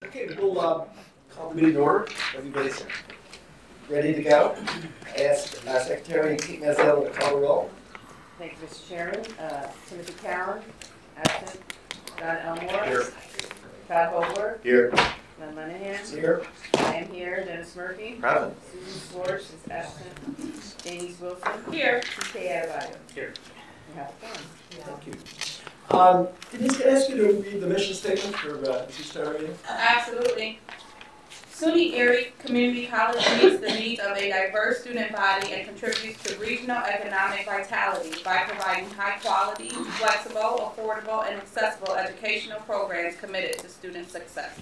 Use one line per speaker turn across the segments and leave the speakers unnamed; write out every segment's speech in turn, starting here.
Okay, we'll call the meeting to order. Everybody's ready to go. I ask Secretary Kate Mazzella to call the roll.
Thank you, Mr. Chairman. Timothy Cowan, absent. John Elmore.
Here.
Todd Vogler.
Here.
Glenn Lenahan.
Here.
I am here. Dennis Murphy.
Present.
Susan Swartz is absent. Denise Wilson. Here. TK Adebayo.
Here.
You have fun.
Thank you. Denise, can I ask you to read the mission statement for as you start reading?
Absolutely. SUNY Erie Community College meets the needs of a diverse student body and contributes to regional economic vitality by providing high-quality, flexible, affordable, and accessible educational programs committed to student success.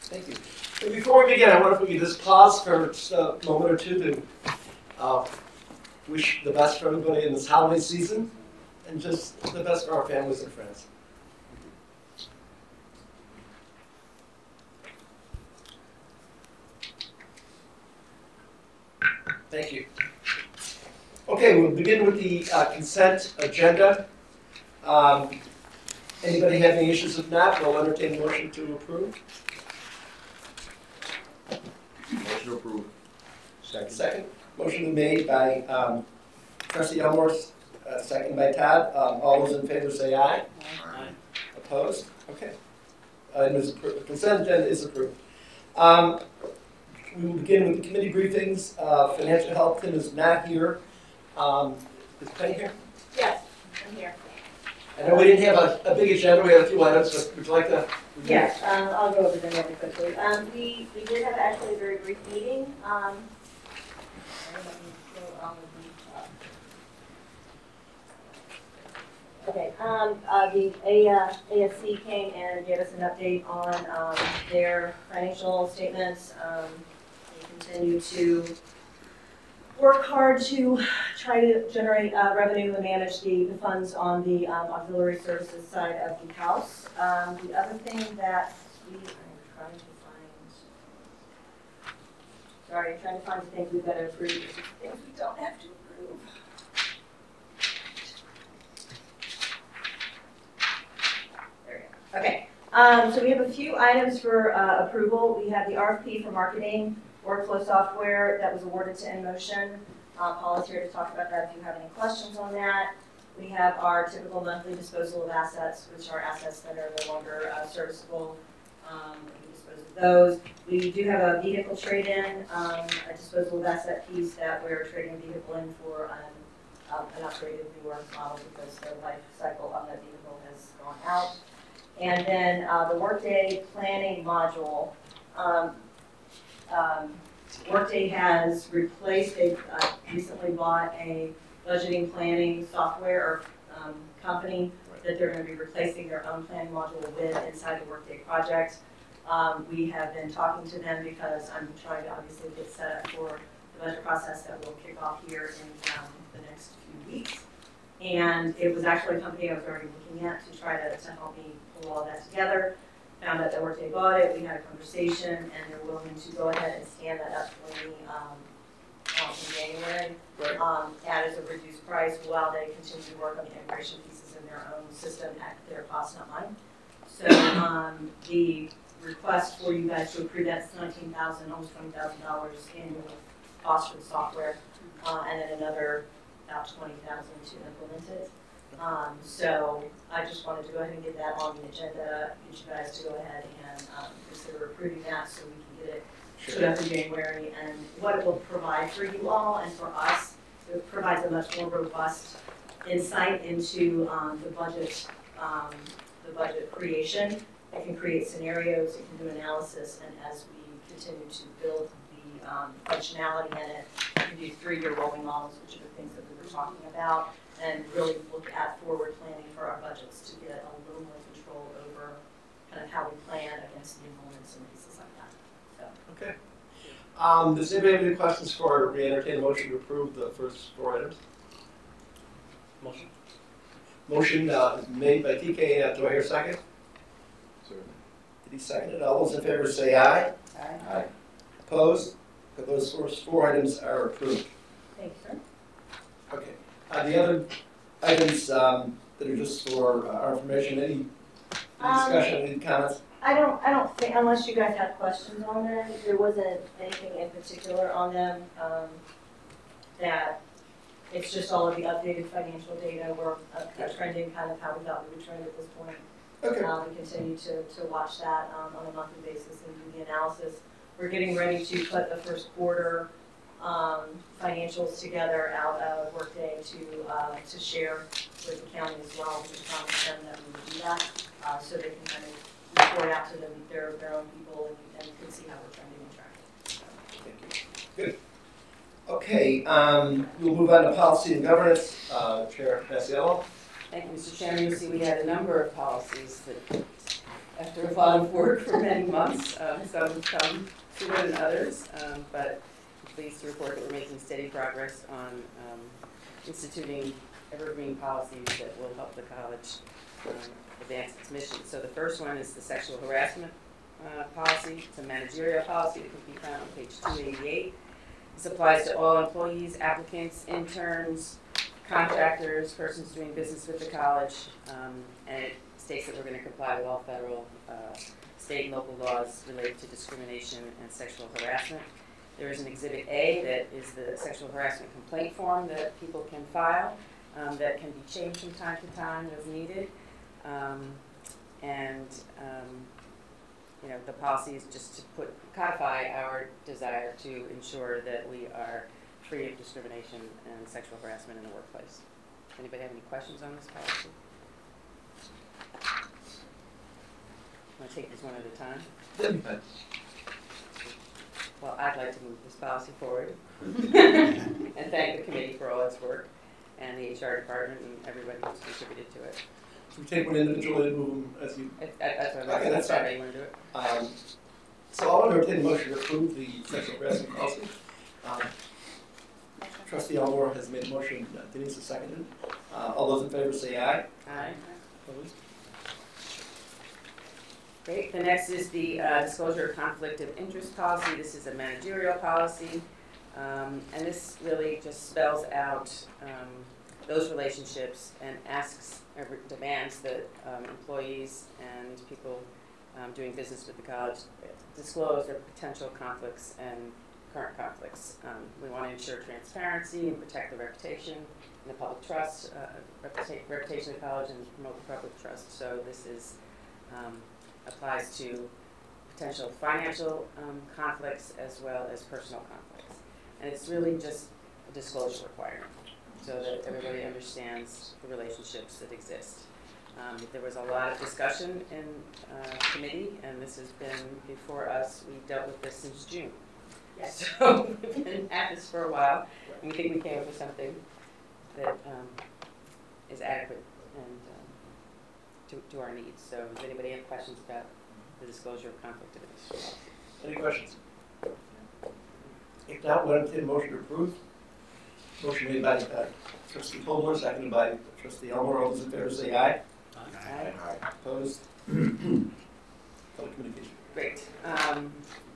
Thank you. And before we begin, I wonder if we could just pause for just a moment or two to wish the best for everybody in this holiday season and just the best for our families and friends. Thank you. Okay, we'll begin with the consent agenda. Anybody have any issues? If not, we'll entertain a motion to approve.
Motion to approve.
Second. Motion made by Trustee Elmore, second by Todd. All those in favor say aye.
Aye.
Opposed? Okay. Item is approved. Consent agenda is approved. We will begin with the committee briefings. Financial health, Tim is not here. Is Penny here?
Yes, I'm here.
I know we didn't have a big agenda. We had a few items, but would you like to?
Yes, I'll go over them really quickly. We did have actually a very brief meeting. Okay, the ASC came and gave us an update on their financial statements. They continue to work hard to try to generate revenue and manage the funds on the auxiliary services side of the house. The other thing that we are trying to find the things we've got to approve, things we don't have to approve. There we go. Okay, so we have a few items for approval. We have the RFP for marketing workflow software that was awarded to InMotion. Paul is here to talk about that if you have any questions on that. We have our typical monthly disposal of assets, which are assets that are no longer serviceable. We dispose of those. We do have a vehicle trade-in, a disposal of asset piece that we're trading the vehicle in for an upgraded newer model because the life cycle of that vehicle has gone out. And then the Workday planning module. Workday has replaced, they've recently bought a budgeting planning software or company that they're going to be replacing their own planning module with inside the Workday project. We have been talking to them because I'm trying to obviously get set up for the budget process that will kick off here in the next few weeks. And it was actually a company I was already looking at to try to help me pull all that together. Found out that Workday bought it, we had a conversation, and they're willing to go ahead and stand that up for me in January.
Right.
That is a reduced price while they continue to work on the integration pieces in their own system at their cost, not mine. So the request for you guys to approve that's $19,000, almost $20,000 annual cost for the software, and then another about $20,000 to implement it. So I just wanted to go ahead and get that on the agenda, get you guys to go ahead and consider approving that so we can get it stood up in January. And what it will provide for you all and for us, it provides a much more robust insight into the budget creation. It can create scenarios, it can do analysis, and as we continue to build the functionality in it, we can do 3-year rolling models, which are the things that we were talking about, and really look at forward planning for our budgets to get a little more control over kind of how we plan against the enrollments and pieces like that. So.
Okay. Does anybody have any questions for we entertain a motion to approve the first 4 items? Motion. Motion made by TK. Do I hear a second?
Certainly.
Did he second it? All those in favor say aye.
Aye.
Aye. Opposed? Those first 4 items are approved.
Thank you, sir.
Okay. The other items that are just for our information, any discussion, any comments?
I don't think, unless you guys have questions on them, there wasn't anything in particular on them, that it's just all of the updated financial data. We're trending kind of how we thought we would trend at this point.
Okay.
We continue to watch that on a monthly basis and do the analysis. We're getting ready to put the first quarter financials together out of Workday to share with the county as well. We promised them that we would do that, so they can kind of report out to them their own people and can see how we're trending and tracking.
Thank you. Good. Okay, we'll move on to policy and governance. Chair Masiello.
Thank you, Mr. Chairman. You see, we had a number of policies that, after a lot of work for many months, some come sooner than others, but I'm pleased to report that we're making steady progress on instituting evergreen policies that will help the college advance its mission. So the first one is the sexual harassment policy. It's a managerial policy that can be found on page 288. This applies to all employees, applicants, interns, contractors, persons doing business with the college, and it states that we're going to comply with all federal, state and local laws related to discrimination and sexual harassment. There is an Exhibit A that is the sexual harassment complaint form that people can file that can be changed from time to time as needed. You know, the policy is just to codify our desire to ensure that we are free of discrimination and sexual harassment in the workplace. Anybody have any questions on this policy? Want to take these one at a time? Well, I'd like to move this policy forward and thank the committee for all its work and the HR department and everybody who's contributed to it.
Should we take one individually and move them as you?
That's what I'm
Okay, that's fine.
You want to do it?
So I'll entertain a motion to approve the sexual harassment policy. Trustee Elmore has made a motion. Denise has seconded. All those in favor say aye.
Aye.
Opposed?
Great. The next is the disclosure of conflict of interest policy. This is a managerial policy, and this really just spells out those relationships and asks or demands that employees and people doing business with the college disclose their potential conflicts and current conflicts. We want to ensure transparency and protect the reputation and the public trust, reputation of the college, and promote the public trust. So this is applies to potential financial conflicts as well as personal conflicts. And it's really just a disclosure requirement so that everybody understands the relationships that exist. There was a lot of discussion in committee, and this has been before us. We've dealt with this since June. Yes. So we've been at this for a while, and we think we came up with something that is adequate and to our needs. So does anybody have questions about the disclosure of conflict of interest?
Any questions? If not, we'll entertain a motion to approve. Motion made by Trustee Tolmer, seconded by Trustee Elmore. All those in favor say aye.
Aye.
Opposed? Telecommunications.
Great.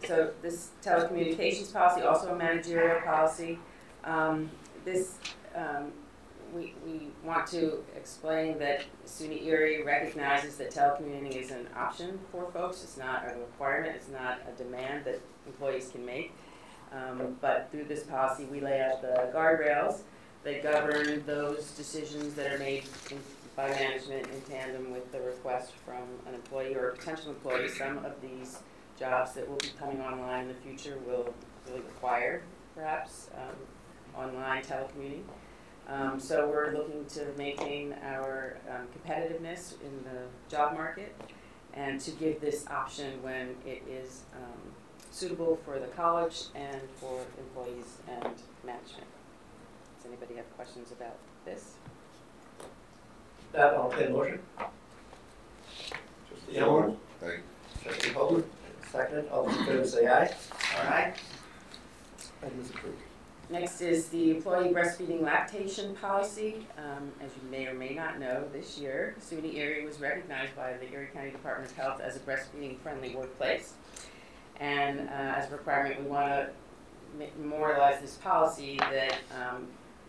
So this telecommunications policy, also a managerial policy. We want to explain that SUNY Erie recognizes that telecommuting is an option for folks. It's not a requirement. It's not a demand that employees can make. But through this policy, we lay out the guardrails that govern those decisions that are made by management in tandem with the request from an employee or a potential employee. Some of these jobs that will be coming online in the future will really require, perhaps, online telecommuting. So we're looking to maintain our competitiveness in the job market and to give this option when it is suitable for the college and for employees and management. Does anybody have questions about this?
That I'll entertain a motion. Trustee Elmore.
Aye.
Trustee Tolmer, seconded. All those in favor say aye.
Aye.
Item is approved.
Next is the employee breastfeeding lactation policy. As you may or may not know, this year, SUNY Erie was recognized by the Erie County Department of Health as a breastfeeding-friendly workplace. And as a requirement, we want to memorialize this policy that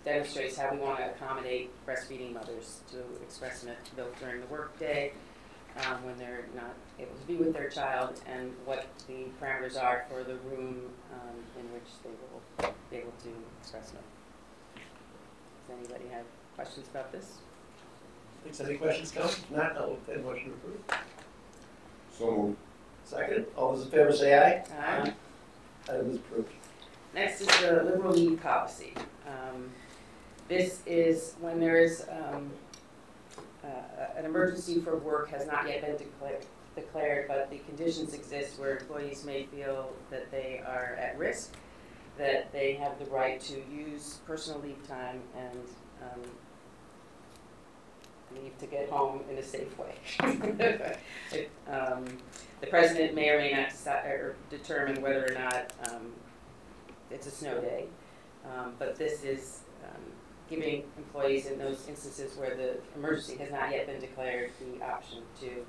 demonstrates how we want to accommodate breastfeeding mothers to express milk during the workday, when they're not able to be with their child, and what the parameters are for the room in which they will be able to express no. Does anybody have questions about this?
Thanks. Any questions, Council? If not, I'll entertain a motion to approve.
So moved.
Second, all those in favor say aye.
Aye.
Item is approved.
Next is the liberal leave policy. This is when there is an emergency for work has not yet been declared, but the conditions exist where employees may feel that they are at risk, that they have the right to use personal leave time and leave to get home in a safe way. The president may or may not decide or determine whether or not it's a snow day, but this is giving employees in those instances where the emergency has not yet been declared the option to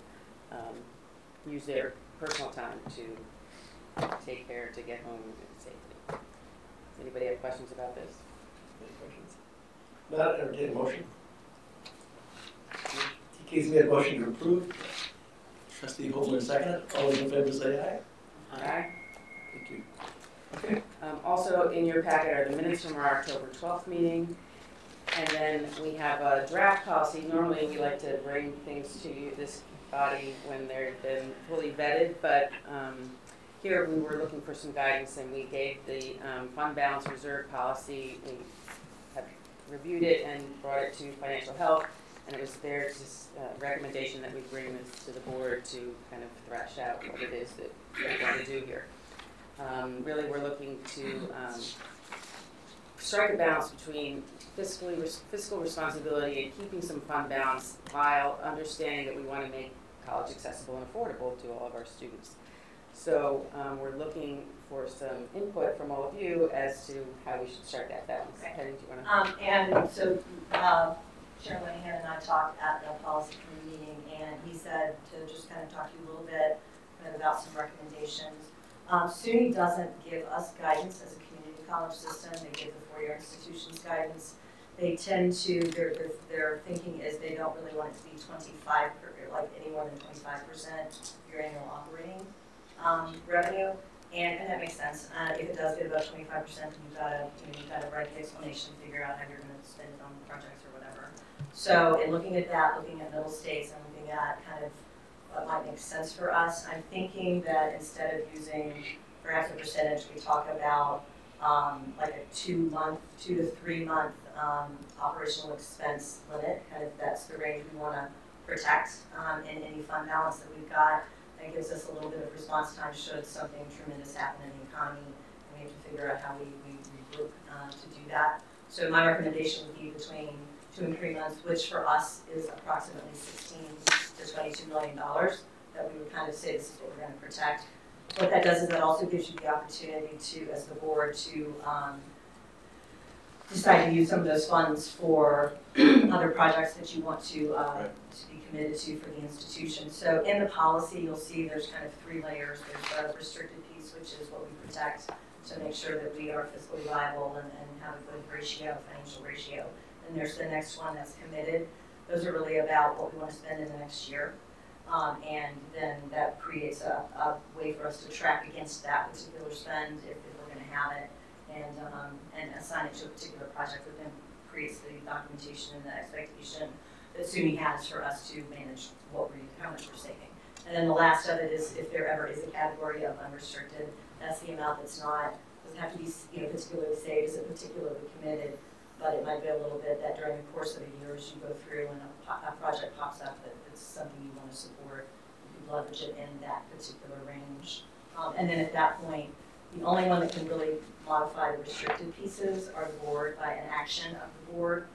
use their personal time to take care to get home safely. Does anybody have questions about this?
Any questions? Not entertain a motion. TK's made a motion to approve. Trustee Holder seconded. All those in favor say aye.
Aye.
Thank you. Okay.
Also in your packet are the minutes from our October 12th meeting. And then we have a draft policy. Normally we like to bring things to you, this body, when they've been fully vetted, but here we were looking for some guidance, and we gave the fund balance reserve policy. We have reviewed it and brought it to financial health, and it was their recommendation that we bring this to the board to kind of thrash out what it is that we want to do here. Really, we're looking to strike a balance between fiscal responsibility and keeping some fund balance while understanding that we want to make college accessible and affordable to all of our students. So we're looking for some input from all of you as to how we should strike that balance.
Okay.
Penny, do you want to?
And so Chair Linehan and I talked at the policy committee meeting, and he said to just kind of talk to you a little bit kind of about some recommendations. SUNY doesn't give us guidance as a community college system. They give the four-year institutions guidance. They tend to, their thinking is they don't really want it to be 25, like any more than 25% of your annual operating revenue, and that makes sense. If it does get above 25%, then you've got to write the explanation, figure out how you're going to spend it on projects or whatever. So in looking at that, looking at middle states, and looking at kind of what might make sense for us, I'm thinking that instead of using perhaps a percentage, we talk about like a 2 to 3 month operational expense limit. Kind of that's the range we want to protect in any fund balance that we've got. That gives us a little bit of response time should something tremendous happen in the economy, and we have to figure out how we regroup to do that. So my recommendation would be between 2 and 3 months, which for us is approximately $16 to $22 million that we would kind of say this is what we're going to protect. What that does is that also gives you the opportunity to, as the board, to decide to use some of those funds for other projects that you want to be committed to for the institution. So in the policy, you'll see there's kind of 3 layers. There's the restricted piece, which is what we protect to make sure that we are fiscally viable and have a good ratio, financial ratio. And there's the next one that's committed. Those are really about what we want to spend in the next year. And then that creates a way for us to track against that particular spend if we're going to have it, and assign it to a particular project that then creates the documentation and the expectation that SUNY has for us to manage how much we're saving. And then the last of it is if there ever is a category of unrestricted, that's the amount that's not, doesn't have to be particularly saved, isn't particularly committed, but it might be a little bit that during the course of a year as you go through and a project pops up that it's something you want to support, you can leverage it in that particular range. And then at that point, the only one that can really modify the restricted pieces are the board by an action of the board.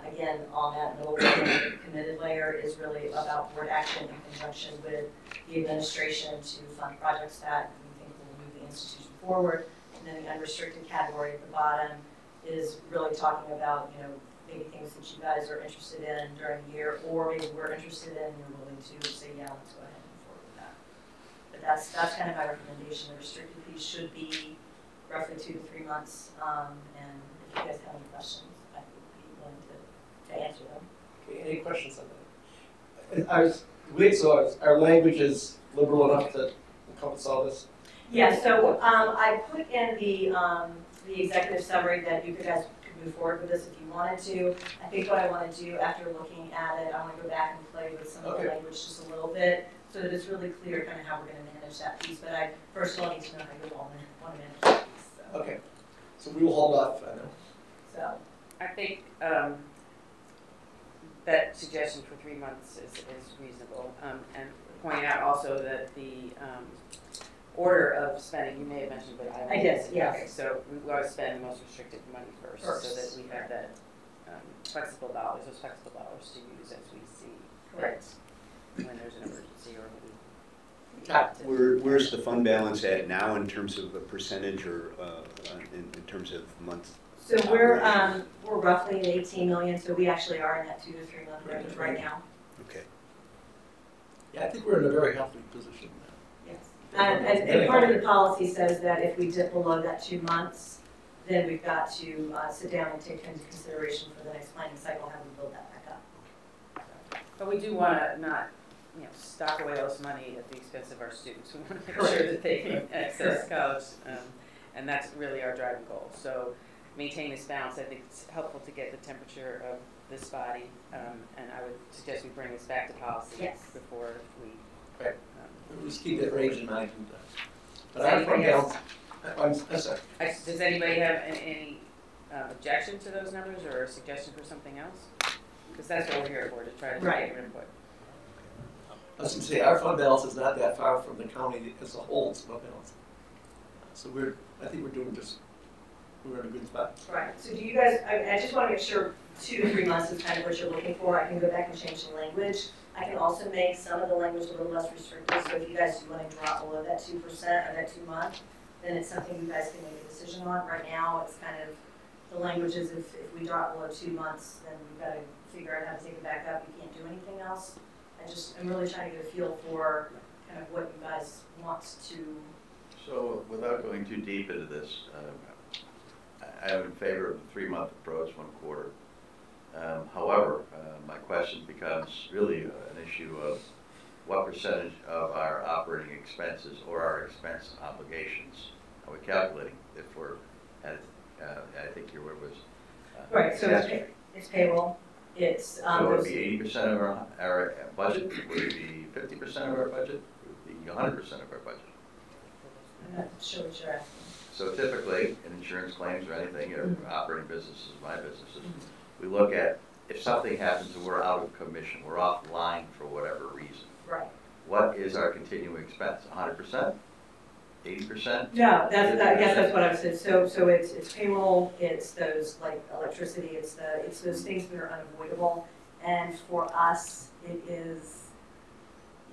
Again, on that middle layer, the committed layer is really about board action in conjunction with the administration to fund projects that we think will move the institution forward. And then the unrestricted category at the bottom is really talking about, maybe things that you guys are interested in during the year, or maybe we're interested in and you're willing to say, yeah, let's go ahead and move forward with that. But that's kind of my recommendation. The restricted piece should be roughly 2 to 3 months. And if you guys have any questions, I would be willing to answer them.
Okay, any questions on that? I was Wait, so our language is liberal enough to encompass all this?
Yeah, so I put in the executive summary that you guys could move forward with this if you wanted to. I think what I want to do after looking at it, I want to go back and play with some of the language just a little bit so that it's really clear kind of how we're going to manage that piece. But I first of all need to know how you all want to manage that piece. So.
Okay, so we will hold off, I know.
So.
I think that suggestion for 3 months is reasonable. And point out also that the order of spending, you may have mentioned, but I
did, yes.
Okay, so we ought to spend the most restricted money first, so that we have that flexible dollars, those flexible dollars to use as we see.
Correct.
When there's an emergency or
Where's the fund balance at now in terms of a percentage or in terms of months?
So we're roughly at 18 million, so we actually are in that 2 to 3 month range right now.
Okay.
Yeah, I think we're in a very healthy position.
Yes. And part of the policy says that if we dip below that 2 months, then we've got to sit down and take into consideration for the next planning cycle how we build that back up.
But we do want to not, stock away all this money at the expense of our students. We want to make sure that they can access college, and that's really our driving goal. So maintain this balance. I think it's helpful to get the temperature of this body, and I would suggest we bring this back to policy before we.
Right. Just keep that range in mind. But I'm balance. I'm sorry.
Does anybody have any objection to those numbers or a suggestion for something else? Because that's what we're here for, to try to get your input.
I was going to say, our fund balance is not that far from the county as a whole's fund balance. So I think we're in a good spot.
Right. So do you guys, I just want to make sure 2 to 3 months is kind of what you're looking for. I can go back and change the language. I can also make some of the language a little less restrictive. So if you guys do want to drop below that 2% or that 2 month, then it's something you guys can make a decision on. Right now, it's kind of, the language is if we drop below 2 months, then we've got to figure out how to take it back up. You can't do anything else. I'm really trying to get a feel for kind of what you guys want to.
So without going too deep into this, I'm in favor of the 3 month approach, 1 quarter. However, my question becomes really an issue of what percentage of our operating expenses or our expense obligations are we calculating if we're at, I think your word was.
Right, so it's payroll. It's
so would it be 80% of our budget? Would it be 50% of our budget? Would it be 100% of our budget?
I'm not sure what you're asking.
So typically, in insurance claims or anything, operating businesses, my businesses, we look at if something happens and we're out of commission, we're offline for whatever reason.
Right.
What is our continuing expense? 100%? 80%?
No, I guess that's what I was saying. So it's payroll, it's those like electricity, it's those things that are unavoidable. And for us, it is,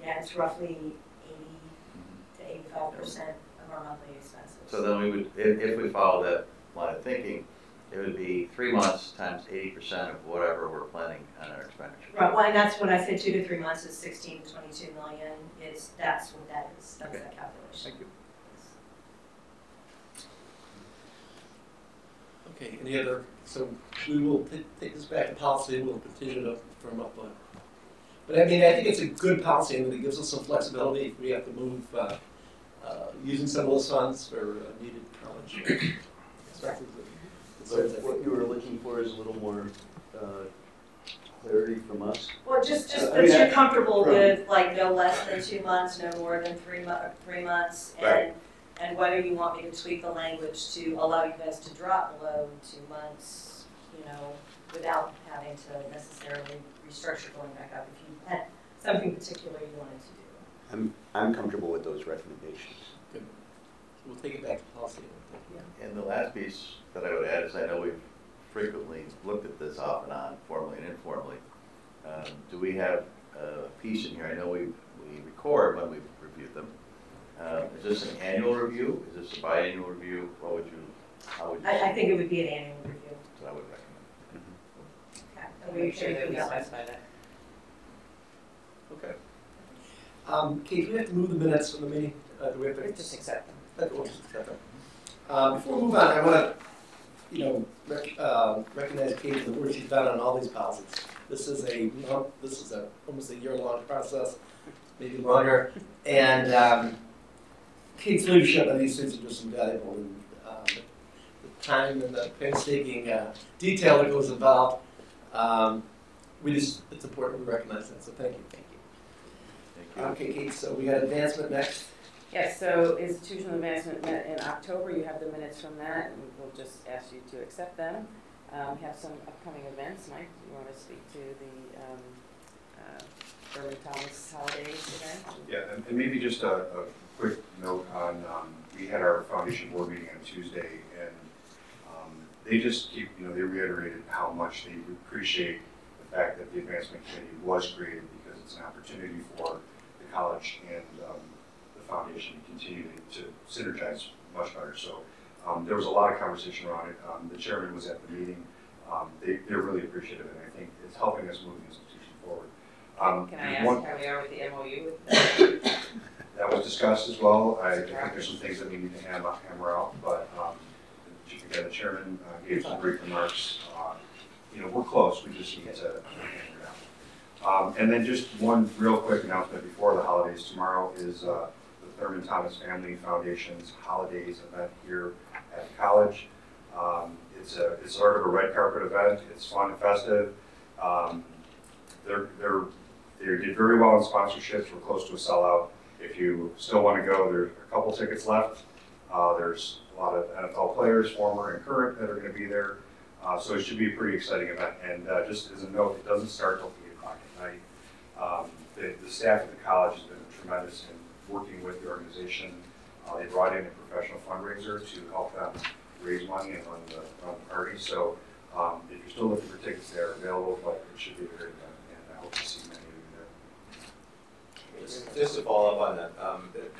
it's roughly 80 to 85% of our monthly expenses.
So then we would, if we follow that line of thinking, it would be 3 months times 80% of whatever we're planning on our expenditure.
Right. Well, and that's when I say 2 to 3 months is 16 to 22 million. That's what that is. That's that calculation.
Thank you.
Okay, any other, so we will take this back to policy and we'll continue to firm up on it. But I mean, I think it's a good policy and it gives us some flexibility if we have to move using some of those funds for needed college.
So what you were looking for is a little more clarity from us?
Well, just that you're comfortable with like no less than 2 months, no more than 3 months, and whether you want me to tweak the language to allow you guys to drop below 2 months, without having to necessarily restructure going back up if you had something particular you wanted to do.
I'm comfortable with those recommendations.
Good. So we'll take it back to policy.
And the last piece that I would add is I know we've frequently looked at this off and on, formally and informally. Do we have a piece in here? I know we record when we've reviewed them. Is this an annual review? Is this a biannual review? How would you?
I think it would be an annual review.
So I would recommend.
Okay.
I'll make sure that we specify that.
Okay. Kate, do we have to move the minutes from the meeting? Do we have to
Just accept them.
We'll just accept them. Before we move on, I want to, recognize Kate for the work she's done on all these policies. This is almost a year-long process, maybe longer. And Kate's leadership on these things are just invaluable, and the time and the painstaking detail that goes involved. It's important we recognize that, so thank you.
Thank you.
Okay, Kate, so we got advancement next.
Yes, so institutional advancement met in October. You have the minutes from that, and we'll just ask you to accept them. We have some upcoming events. Mike, do you want to speak to the Irving Thomas Holidays event?
Yeah, and maybe just a quick note on, we had our foundation board meeting on Tuesday, and they just keep, they reiterated how much they appreciate the fact that the advancement committee was created, because it's an opportunity for the college and the foundation to continue to synergize much better. So there was a lot of conversation around it. The chairman was at the meeting. They're really appreciative, and I think it's helping us move the institution forward.
Can I ask how we are with the MOU with that?
That was discussed as well. I think there's some things that we need to hammer out, but again, the chairman gave some brief remarks. We're close. We just need to hammer it out. And then just one real quick announcement before the holidays. Tomorrow is the Thurman Thomas Family Foundation's Holidays event here at the college. It's sort of a red carpet event. It's fun and festive. They did very well in sponsorships. We're close to a sellout. If you still want to go, there's a couple tickets left. There's a lot of NFL players, former and current, that are going to be there. So it should be a pretty exciting event. And just as a note, it doesn't start till 8 o'clock at night. The staff at the college has been tremendous in working with the organization. They brought in a professional fundraiser to help them raise money and run the party. So if you're still looking for tickets, they're available, but it should be a great event, and I hope to see many of you there.
Just to follow up on that,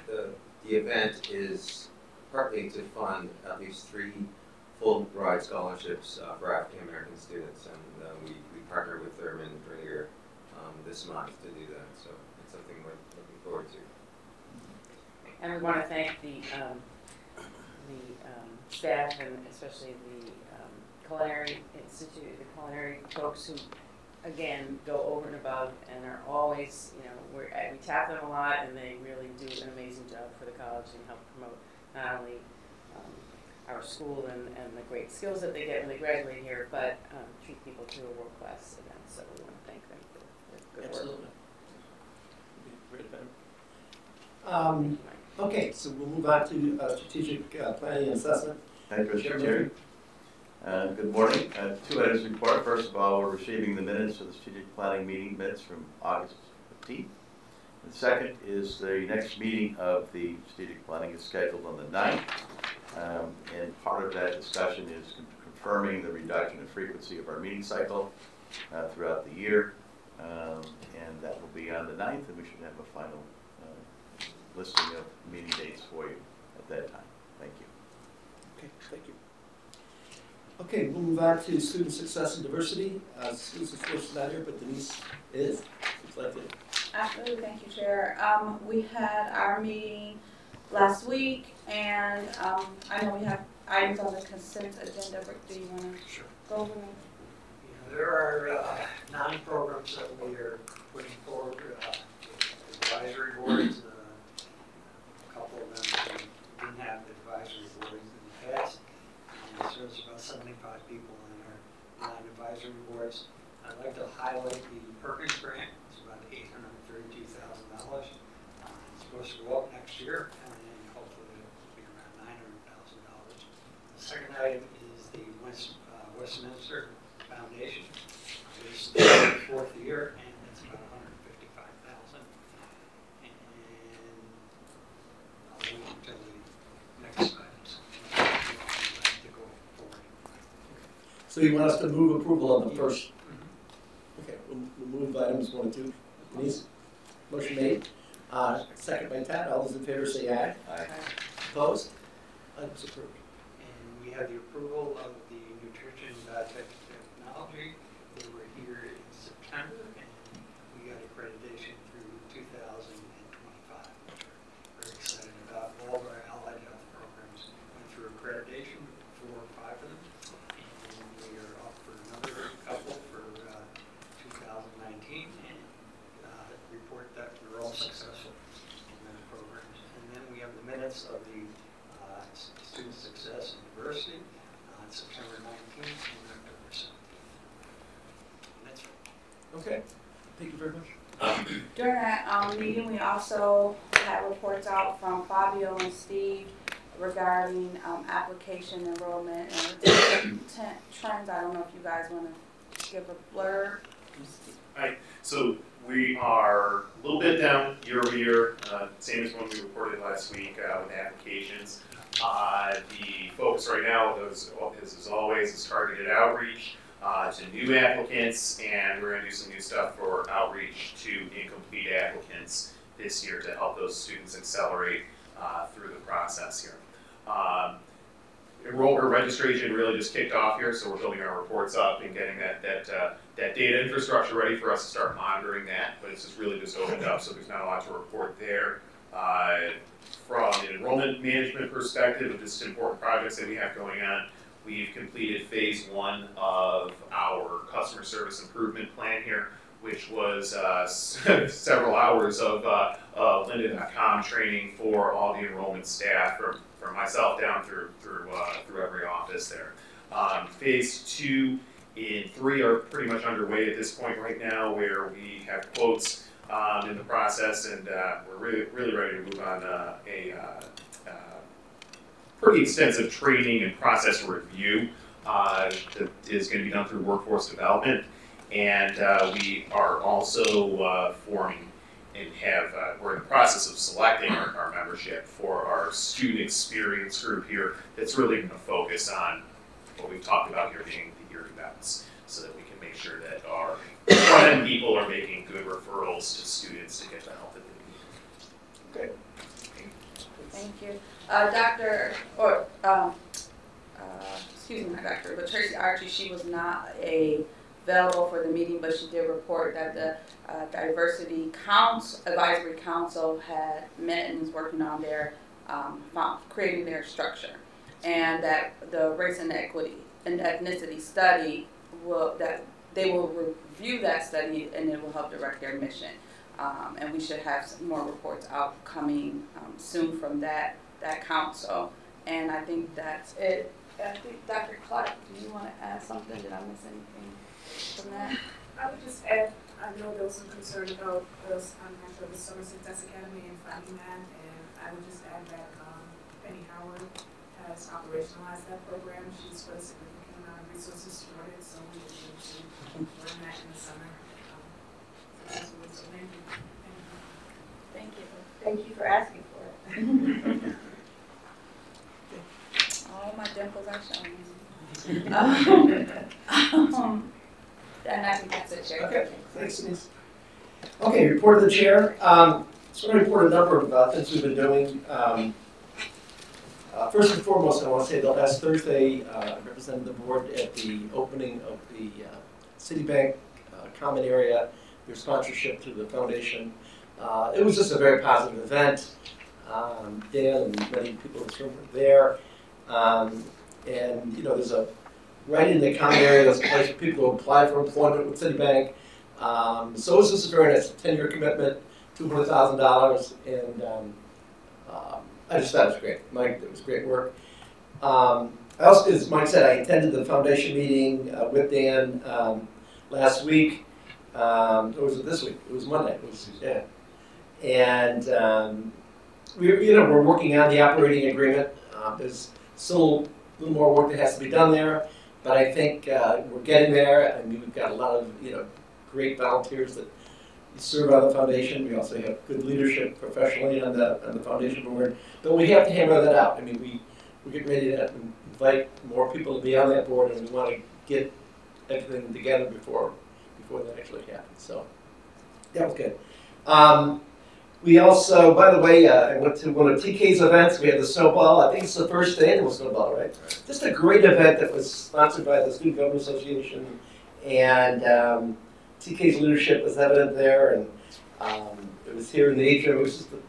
the event is partly to fund at least 3 full ride scholarships for African American students, and we partnered with Thurman earlier this month to do that. So it's something we're looking forward to.
And we want to thank the staff, and especially the Culinary Institute, the culinary folks who, again, go over and above and are always, we tap them a lot, and they really do an amazing job for the college and help promote not only our school and the great skills that they get when they graduate here, but treat people to a world-class event. So we want to thank them for their good
Absolutely.
work.
Great event. Okay, so we'll move on to strategic planning and assessment.
Thank you, Mr. Chair. Good morning. 2 items to report. First of all, we're receiving the minutes of the strategic planning meeting minutes from August 15th. And second is the next meeting of the strategic planning is scheduled on the 9th. And part of that discussion is confirming the reduction in frequency of our meeting cycle throughout the year. And that will be on the 9th, and we should have a final listing of meeting dates for you at that time. Thank you.
Okay, thank you. Okay, we'll move on to student success and diversity. Susan's first not here, but Denise is. Would you like to?
Absolutely, thank you, Chair. We had our meeting last week, and I know we have items on the consent agenda. Rick, do you want to go over them?
There are 9 programs that we are putting forward. Advisory boards, a couple of them didn't have advisory boards in the past. And so there's about 75 people on our 9 advisory boards. I'd like to highlight the Perkins grant. It's about $832,000. It's supposed to go up next year, and then hopefully it'll be around $900,000. The second item is the Westminster Foundation. It's the 4th year, and it's about $155,000. And I'll wait until the next items to go forward.
So you want us to move approval on the first? Okay, we'll move items 1 and 2. Denise? Motion made. Second by Tad. All those in favor say aye.
Aye.
Opposed? Items approved.
And we have the approval of the nutrition technology. They were here in September, and we got accreditation through 2025. We're very excited about all of our allied health programs. Went through accreditation, 4 or 5 of them, and we are up for another couple for 2026 advance of the Student Success and Diversity on September 19th and October 17th. That's right.
Okay, thank you very much.
During that meeting, we also had reports out from Fabio and Steve regarding application enrollment and retention trends. I don't know if you guys want to give a blurb.
Right. So we are a little bit down year over year, same as when we reported last week with applications. The focus right now, as always, is targeted outreach to new applicants, and we're going to do some new stuff for outreach to incomplete applicants this year to help those students accelerate through the process here. Enrollment registration really just kicked off here, so we're building our reports up and getting that data infrastructure ready for us to start monitoring that, but it's just really just opened up, so there's not a lot to report there. From an enrollment management perspective of just important projects that we have going on, we've completed phase 1 of our customer service improvement plan here, which was several hours of lynda.com training for all the enrollment staff, from myself down through every office there. Phase 2 and 3 are pretty much underway at this point right now, where we have quotes in the process, and we're really ready to move on a pretty extensive training and process review that is going to be done through workforce development. And we are also forming and we're in the process of selecting our membership for our student experience group here that's really going to focus on what we've talked about here being the year events, so that we can make sure that our front-end people are making good referrals to students to get the help that they need.
Okay.
Thank you. Excuse me, not doctor, but Tracy Archie, she was not available for the meeting, but she did report that the Diversity Advisory Council had met and is working on their creating their structure, and that the race and equity and ethnicity study they will review that study, and it will help direct their mission. And we should have some more reports out coming soon from that council. And I think that's it. I think Dr. Clark, do you want to add something? Did I miss anything from that?
I would just add, I know there was some concern about us for the Summer Success Academy and finding that, and I would just add that Penny Howard has operationalized that program. She's put a significant amount of resources toward it, so we will be able to learn that in the summer. So thank you.
Thank you.
Thank you for asking for it.
All my dimples are showing. And I think that's it, Chair.
Okay, thanks, Denise. Okay, report of the chair. So I'm going to report a number of things we've been doing. First and foremost, I want to say that last Thursday, I represented the board at the opening of the Citibank common area, their sponsorship through the foundation. It was just a very positive event. Dan and many people in this room were there. And, you know, there's right in the common area, there's a place for people to apply for employment with Citibank. So it was just a very nice 10-year commitment, $200,000, and I just thought it was great. Mike, it was great work. I also, as Mike said, I attended the foundation meeting with Dan last week. Or was it this week? It was Monday. It was, yeah. And we're working on the operating agreement. There's still a little more work that has to be done there, but I think we're getting there. I mean, we've got a lot of great volunteers that serve on the foundation. We also have good leadership professionally on the foundation board, but we have to hammer that out. I mean, we're getting ready to invite more people to be on that board, and we want to get everything together before that actually happens. So that was good. We also, by the way, I went to one of TK's events. We had the snowball. I think it's the first annual snowball, right? Just a great event that was sponsored by the Student Government Association, and TK's leadership was evident there. And it was here in the atrium. It was just the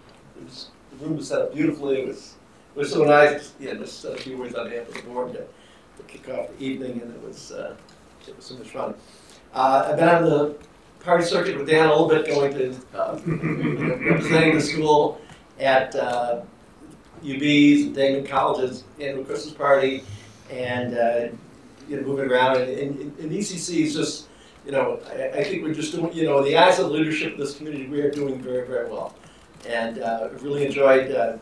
room was set up beautifully. It was so nice. Yeah, just a few words on behalf of the board to kick off the evening, and it was so much fun. I've been on the party circuit with Dan a little bit, going to representing the school at UB's and Damen College's annual Christmas party, and moving around. And ECC is just, I think we're just doing, in the eyes of the leadership of this community, we are doing very, very well. And I've really enjoyed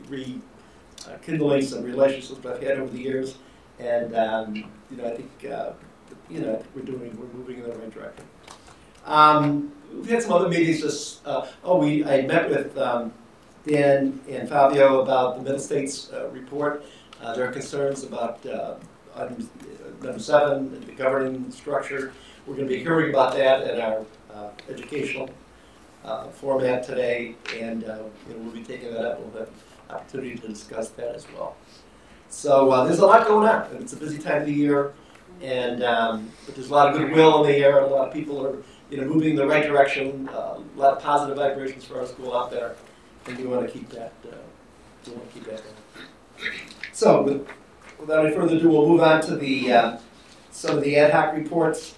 rekindling some relationships I've had over the years. And I think we're moving in the right direction. We've had some other meetings. I met with Dan and Fabio about the Middle States report. There are concerns about item number 7, the governing structure. We're going to be hearing about that at our educational format today, and we'll be taking that up. We'll have opportunity to discuss that as well. So there's a lot going on. It's a busy time of the year, and but there's a lot of goodwill in the air. A lot of people are moving in the right direction. A lot of positive vibrations for our school out there, and we want to keep that. Going. So without any further ado, we'll move on to the some of the ad hoc reports.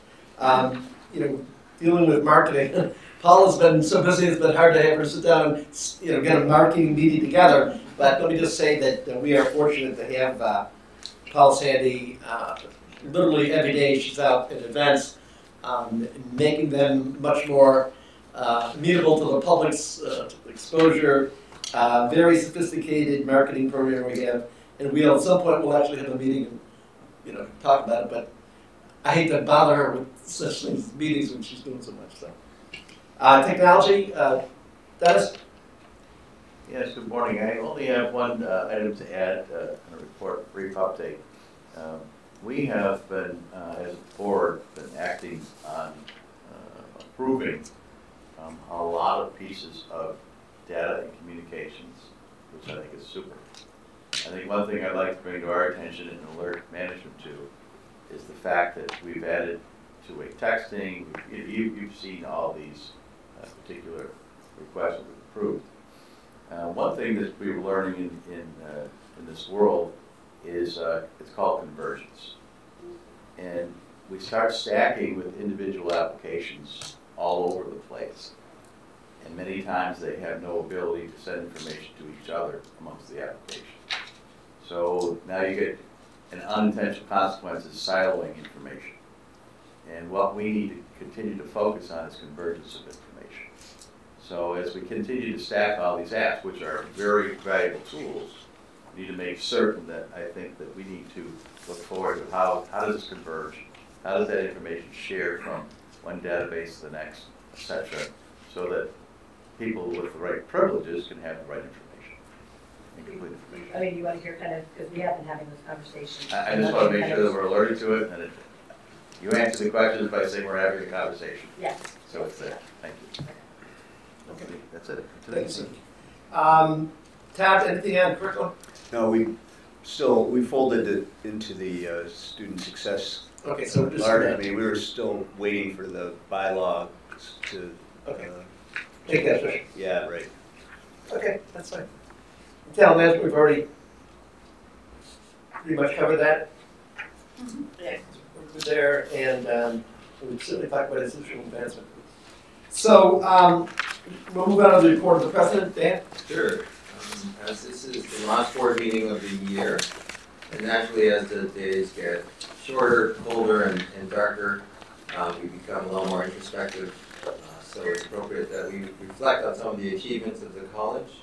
Dealing with marketing. Paul has been so busy; it's been hard to have her sit down and get a marketing meeting together. But let me just say that we are fortunate to have Paul Sandy. Literally every day she's out at events, making them much more amenable to the public's exposure. Very sophisticated marketing program we have, and at some point we'll actually have a meeting and talk about it. But I hate to bother her with such things, meetings when she's doing so much. So technology, Dennis.
Yes, good morning. I only have one item to add in a report, brief update. We have been, as a board, been acting on approving a lot of pieces of data and communications, which I think is super. I think one thing I'd like to bring to our attention and alert management to is the fact that we've added two-way texting. You've seen all these particular requests we've approved. One thing that we were learning in this world is it's called conversions. And we start stacking with individual applications all over the place. And many times they have no ability to send information to each other amongst the applications. So now you get an unintentional consequence is siloing information. And what we need to continue to focus on is convergence of information. So as we continue to stack all these apps, which are very valuable tools, we need to make certain that I think that we need to look forward to how does this converge? How does that information share from one database to the next, etc., so that people with the right privileges can have the right information and complete information.
I mean, you want to hear kind of, because we have been having this conversation.
I just want to make sure that we're alerted to it, and you answer the questions by saying we're having a conversation.
Yes.
So it's there. Thank you.
Okay.
That's it.
Thanks. Tab, anything on curriculum?
No, we folded it into the student success.
Okay, so we're just.
I mean, we were still waiting for the bylaw to.
Okay. Take that fish.
Yeah, right.
Okay, that's fine. Talent management, we've already pretty much covered that.
Yeah.
We're good there, and we've certainly talked about institutional advancement. So we'll move on to the report of the president. Dan?
Sure. As this is the last board meeting of the year, and naturally as the days get shorter, colder, and darker, we become a little more introspective. So it's appropriate that we reflect on some of the achievements of the college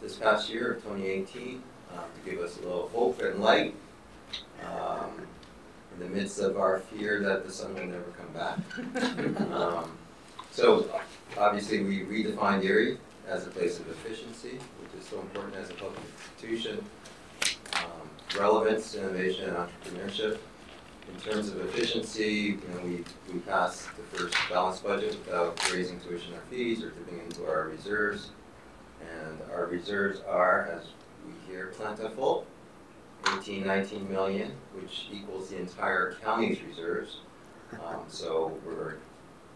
this past year of 2018 to give us a little hope and light in the midst of our fear that the sun will never come back. So obviously we redefined Erie as a place of efficiency, which is so important as a public institution, relevance, innovation, and entrepreneurship. In terms of efficiency, we passed the first balanced budget without raising tuition or fees or dipping into our reserves. And our reserves are, as we hear, plentiful, 19 million, which equals the entire county's reserves. So we're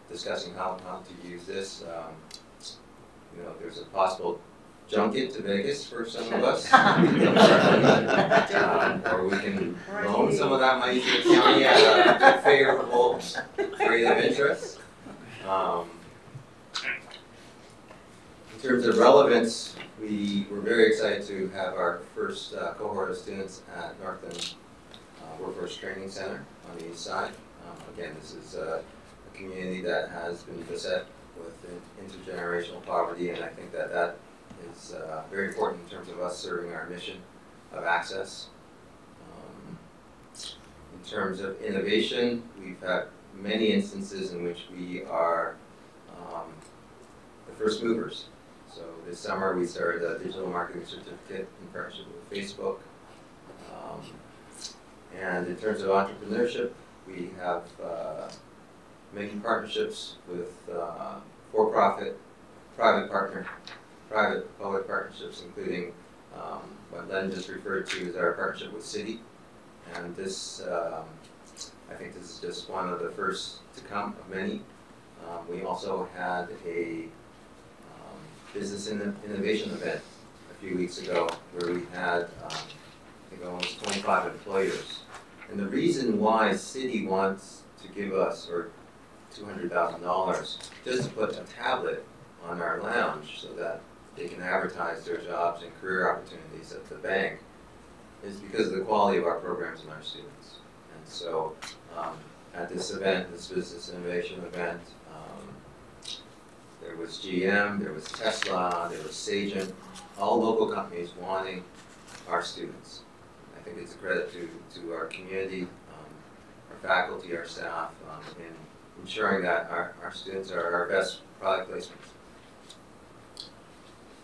discussing how to use this. There's a possible junket to Vegas for some of us. Or we can loan some of that money to the county at a favorable rate of interest. In terms of relevance, We were very excited to have our first cohort of students at Northland Workforce Training Center on the east side. Again, this is a community that has been beset with intergenerational poverty, and I think that that is very important in terms of us serving our mission of access. In terms of innovation, we've had many instances in which we are the first movers. So this summer we started a digital marketing certificate in partnership with Facebook. And in terms of entrepreneurship, we have many partnerships with for-profit, private-public partnerships, including what Len just referred to as our partnership with Citi. And this, I think this is just one of the first to come of many. We also had a business innovation event a few weeks ago where we had, I think, almost 25 employers. And the reason why Citi wants to give us, or $200,000, just to put a tablet on our lounge so that they can advertise their jobs and career opportunities at the bank, is because of the quality of our programs and our students. And so at this event, this business innovation event, there was GM, there was Tesla, there was Sagent, all local companies wanting our students. I think it's a credit to our community, our faculty, our staff, in ensuring that our students are our best product placements.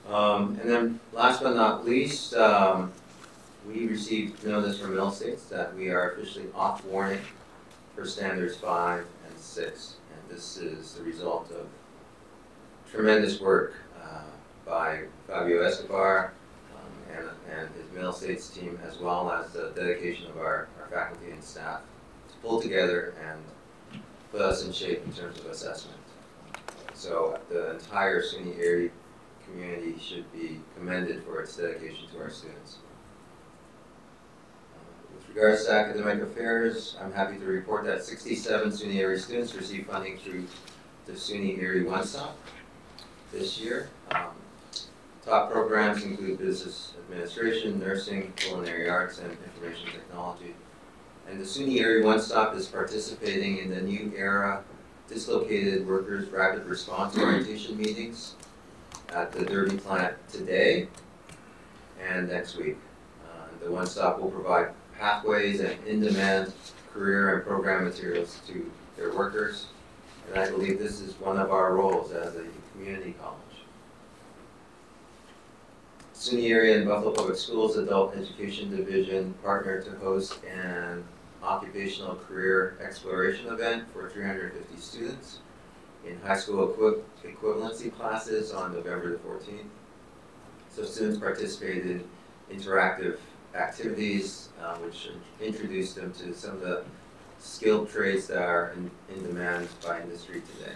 And then last but not least, we received notice from Mill States that we are officially off warning for standards 5 and 6. And this is the result of tremendous work by Fabio Escobar and his Mill States team, as well as the dedication of our faculty and staff to pull together and put us in shape in terms of assessment. So the entire SUNY Erie community should be commended for its dedication to our students. With regards to academic affairs, I'm happy to report that 67 SUNY Erie students received funding through the SUNY Erie One Stop this year. Top programs include business administration, nursing, culinary arts, and information technology. And the SUNY Erie One Stop is participating in the New Era Dislocated Workers Rapid Response Orientation meetings at the Derby plant today and next week. The One Stop will provide pathways and in-demand career and program materials to their workers. And I believe this is one of our roles as a community college. SUNY Erie and Buffalo Public Schools Adult Education Division partnered to host an occupational career exploration event for 350 students in high school equivalency classes on November the 14th. So students participated in interactive activities which introduced them to some of the skilled trades that are in demand by industry today.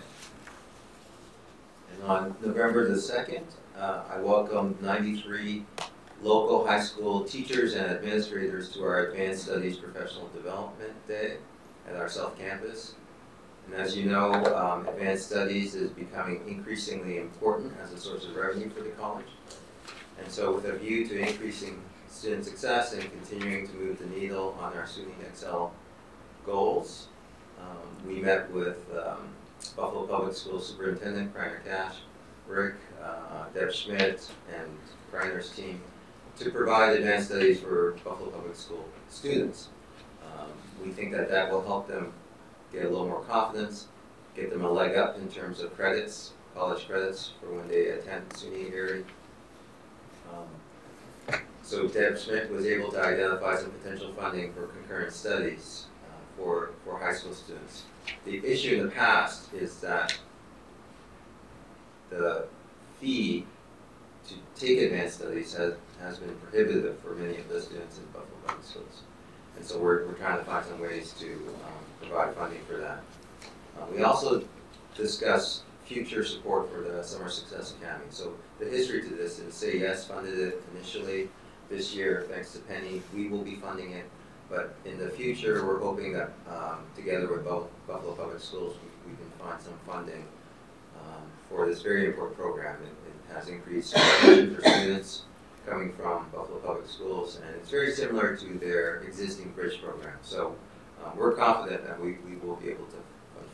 And on November the 2nd, I welcomed 93 local high school teachers and administrators to our Advanced Studies Professional Development Day at our South Campus. And as you know, Advanced Studies is becoming increasingly important as a source of revenue for the college. And so with a view to increasing student success and continuing to move the needle on our SUNY Excel goals, we met with Buffalo Public Schools Superintendent Kreiner Cash, Rick, Deb Schmidt, and Kreiner's team to provide advanced studies for Buffalo Public School students. We think that that will help them get a little more confidence, get them a leg up in terms of credits, college credits, for when they attend SUNY Erie. So Deb Schmidt was able to identify some potential funding for concurrent studies for high school students. The issue in the past is that the fee to take advanced studies has been prohibitive for many of the students in Buffalo Public Schools. And so we're trying to find some ways to provide funding for that. We also discussed future support for the Summer Success Academy. So the history to this is Say Yes funded it initially. This year, thanks to Penny, we will be funding it. But in the future, we're hoping that together with Buffalo Public Schools, we can find some funding for this very important program. It has increased tuition for students coming from Buffalo Public Schools, and it's very similar to their existing bridge program. So we're confident that we will be able to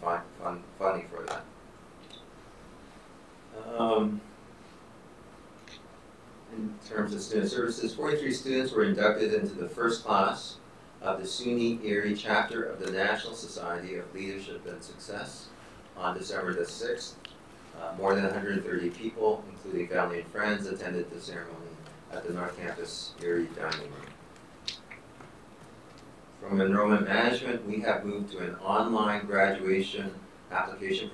find funding for that. In terms of student services, 43 students were inducted into the first class of the SUNY Erie chapter of the National Society of Leadership and Success on December the 6th. More than 130 people, including family and friends, attended the ceremony at the North Campus Erie Dining Room. From enrollment management, we have moved to an online graduation application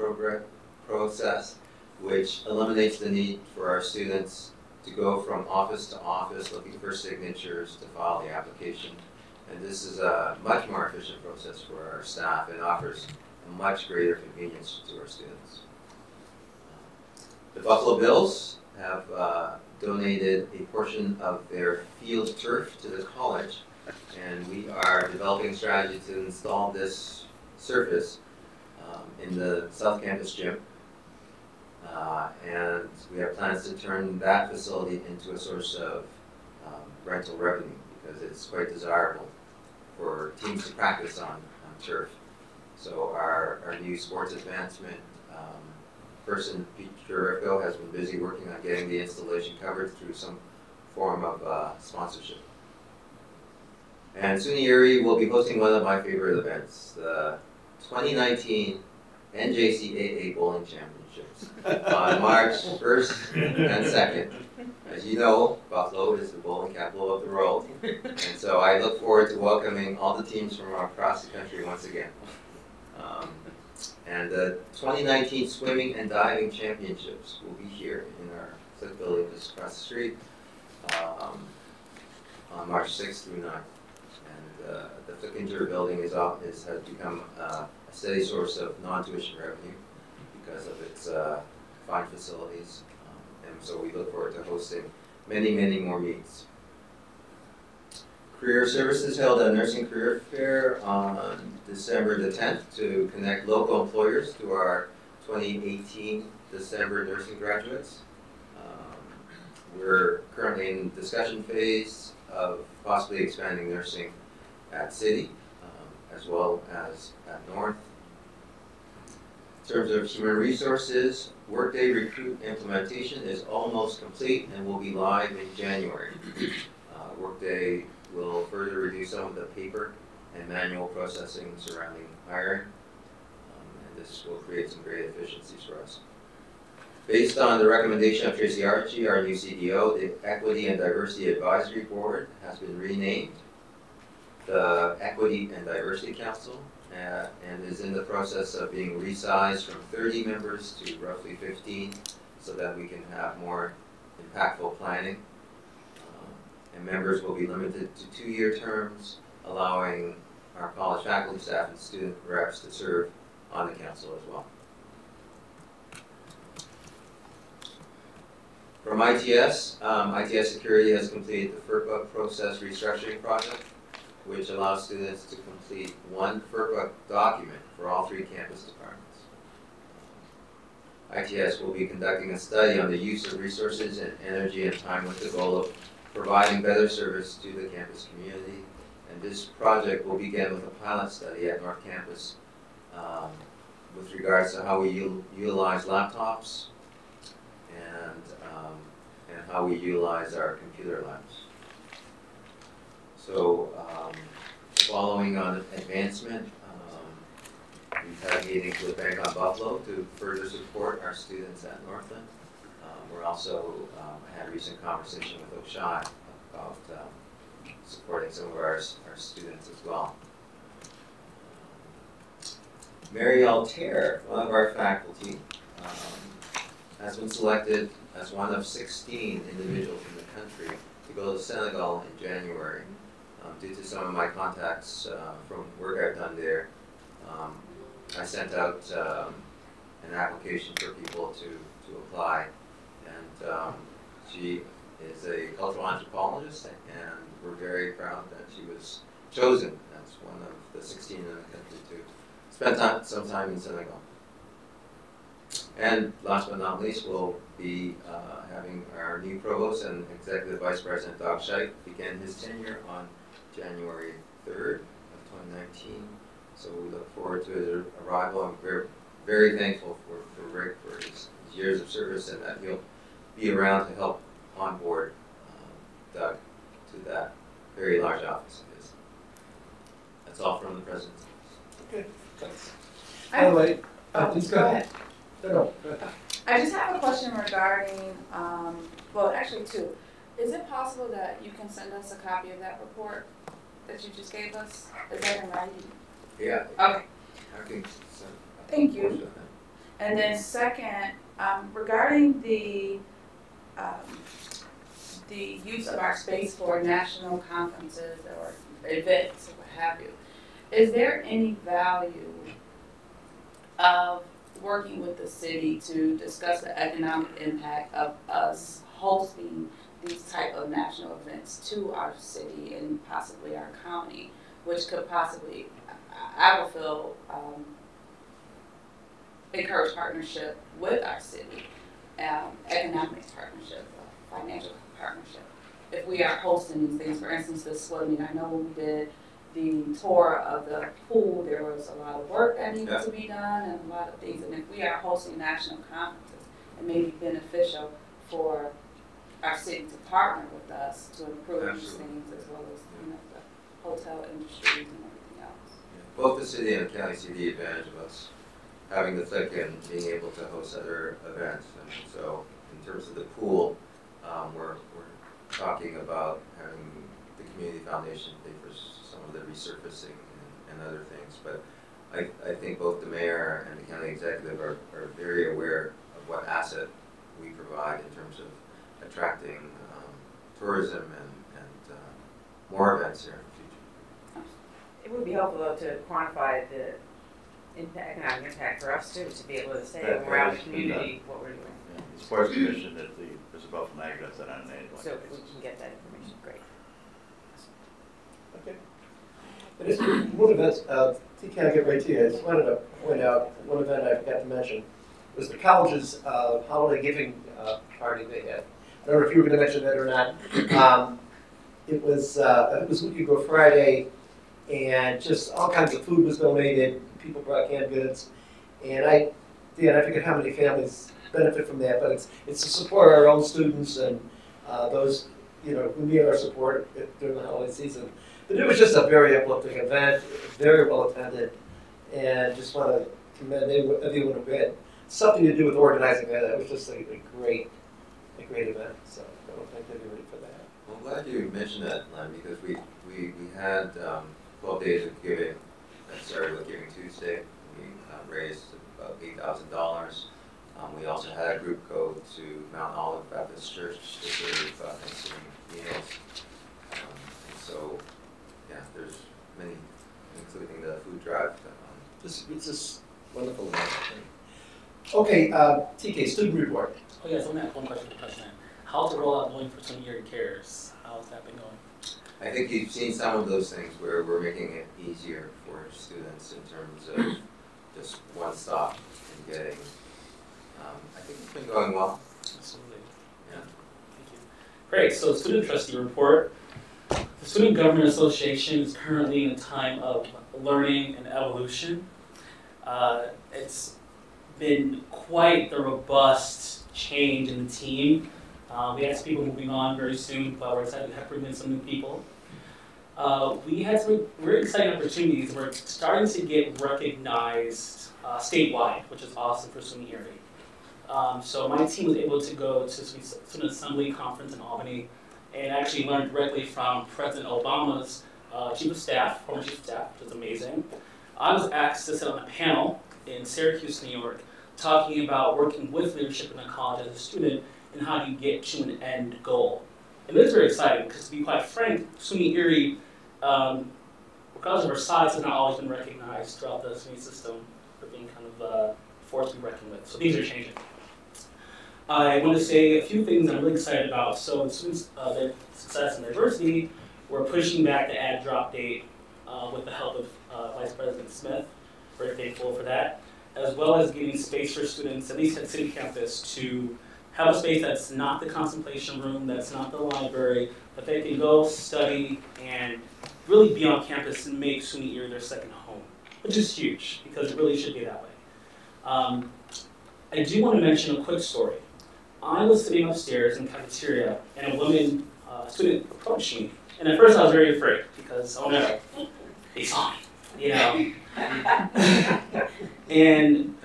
process, which eliminates the need for our students to go from office to office looking for signatures to file the application. And this is a much more efficient process for our staff and offers a much greater convenience to our students. The Buffalo Bills have donated a portion of their field turf to the college, and we are developing a strategy to install this surface in the South Campus gym. And we have plans to turn that facility into a source of rental revenue because it's quite desirable for teams to practice on turf. So our new sports advancement person, Peter Rifko, has been busy working on getting the installation covered through some form of sponsorship. And SUNY Erie will be hosting one of my favorite events, the 2019 NJCAA Bowling Championships on March 1st and 2nd. As you know, Buffalo is the bowling capital of the world, and so I look forward to welcoming all the teams from across the country once again. And the 2019 Swimming and Diving Championships will be here in our fifth building just across the street on March 6th through 9th. And the Flickinger building has become a steady source of non-tuition revenue because of its fine facilities. And so we look forward to hosting many, many more meets. Career Services held a nursing career fair on December the 10th to connect local employers to our 2018 December nursing graduates. We're currently in discussion phase of possibly expanding nursing at City as well as at North. In terms of human resources, Workday Recruit implementation is almost complete and will be live in January. Workday will further reduce some of the paper and manual processing surrounding hiring, and this will create some great efficiencies for us. Based on the recommendation of Tracy Archie, our new CDO, the Equity and Diversity Advisory Board has been renamed the Equity and Diversity Council and is in the process of being resized from 30 members to roughly 15 so that we can have more impactful planning. And members will be limited to 2-year terms, allowing our college faculty, staff, and student reps to serve on the council as well. From ITS, ITS Security has completed the FERPA process restructuring project, which allows students to complete one FERPA document for all 3 campus departments. ITS will be conducting a study on the use of resources and energy and time with the goal of providing better service to the campus community. And this project will begin with a pilot study at North Campus with regards to how we utilize laptops and how we utilize our computer labs. So following on advancement, we've had meetings with Bank on Buffalo to further support our students at Northland. We're also had a recent conversation with Oshai about supporting some of our students as well. Mary Altair, one of our faculty, has been selected as one of 16 individuals in the country to go to Senegal in January. Due to some of my contacts from work I've done there, I sent out an application for people to apply. And she is a cultural anthropologist, and we're very proud that she was chosen as one of the 16 in the country to spend some time in Senegal. And last but not least, we'll be having our new provost and executive vice president, Doug Scheit, begin his tenure on January 3rd of 2019. So we look forward to his arrival. I'm very, very thankful for Rick for his years of service and that he'll be around to help onboard Doug to that very large office of his. That's all from the president's office.
Okay, thanks. By the way, please go ahead. No, go ahead.
I just have a question regarding, well, actually two. Is it possible that you can send us a copy of that report that you just gave us? Is that in writing?
Yeah.
Okay.
I think so.
Thank you. And then second, regarding the use of our space for national conferences or events or what have you, is there any value of working with the city to discuss the economic impact of us hosting these type of national events to our city and possibly our county, which could possibly, I would feel, encourage partnership with our city, economic partnership, financial partnership. If we are hosting these things, for instance, the swimming, I know when we did the tour of the pool, there was a lot of work that needed to be done and a lot of things. And if we are hosting national conferences, it may be beneficial for our city to partner with us to improve these things as well as the hotel industry and everything else.
Yeah. Both the city and the county see the advantage of us having the thick and being able to host other events. And so in terms of the pool, we're talking about having the community foundation pay for some of the resurfacing and other things. But I think both the mayor and the county executive are very aware of what asset we provide in terms of attracting tourism and more events here in the future.
It would be helpful though to quantify the economic impact for us too, to be able to say around the community what we're doing.
Yeah. The sports commission that Isabel from Ag does that on an annual basis.
So if we can get that information, great.
Okay. But it's one event, TK, I'll get right to you. I just wanted to point out one event I forgot to mention. It was the college's holiday giving party they had. I don't know if you were going to mention that or not. It was a week ago Friday, and just all kinds of food was donated. People brought canned goods, and I forget how many families benefit from that, but it's to support our own students and those who need our support during the holiday season. But it was just a very uplifting event, very well attended, and just want to commend everyone who had something to do with organizing that. It was just a great event. So I want to thank everybody for that.
Well, I'm glad you mentioned that, Len, because we had 12 days of giving that started with Giving Tuesday. We raised about $8,000. We also had a group go to Mount Olive Baptist Church to serve Thanksgiving meals. And so, yeah, there's many, including the food drive.
It's just wonderful event. Okay, TK, student report.
Oh yes, I want to ask one question to the president. How's the rollout going for Student Year Cares? How's that been going?
I think you've seen some of those things where we're making it easier for students in terms of just one stop and getting. I think it's been going well.
Absolutely.
Yeah.
Thank you. Great. So, student trustee report. The Student Government Association is currently in a time of learning and evolution. It's been quite the robust change in the team. We have some people moving on very soon, but we're excited to bring in some new people. We had some very exciting opportunities. We're starting to get recognized statewide, which is awesome for SUNY Erie. So my team was able to go to Student Assembly Conference in Albany and actually learn directly from President Obama's Chief of Staff, former Chief of Staff, which is amazing. I was asked to sit on a panel in Syracuse, New York, talking about working with leadership in the college as a student and how do you get to an end goal. And this is very exciting because, to be quite frank, SUNY Erie, regardless of our size, has not always been recognized throughout the SUNY system for being kind of forced to be reckoned with. So things are changing. I want to say a few things I'm really excited about. So in Students' Success and Diversity, we're pushing back the ad drop date with the help of Vice President Smith. Very thankful for that. as well as giving space for students, at least at city campus, to have a space that's not the contemplation room, that's not the library, that they can go study and really be on campus and make SUNY Erie their second home, which is huge, because it really should be that way. I do want to mention a quick story. I was sitting upstairs in the cafeteria, and a woman, student, approached me. And at first I was very afraid, because, oh no, they saw me, you know. And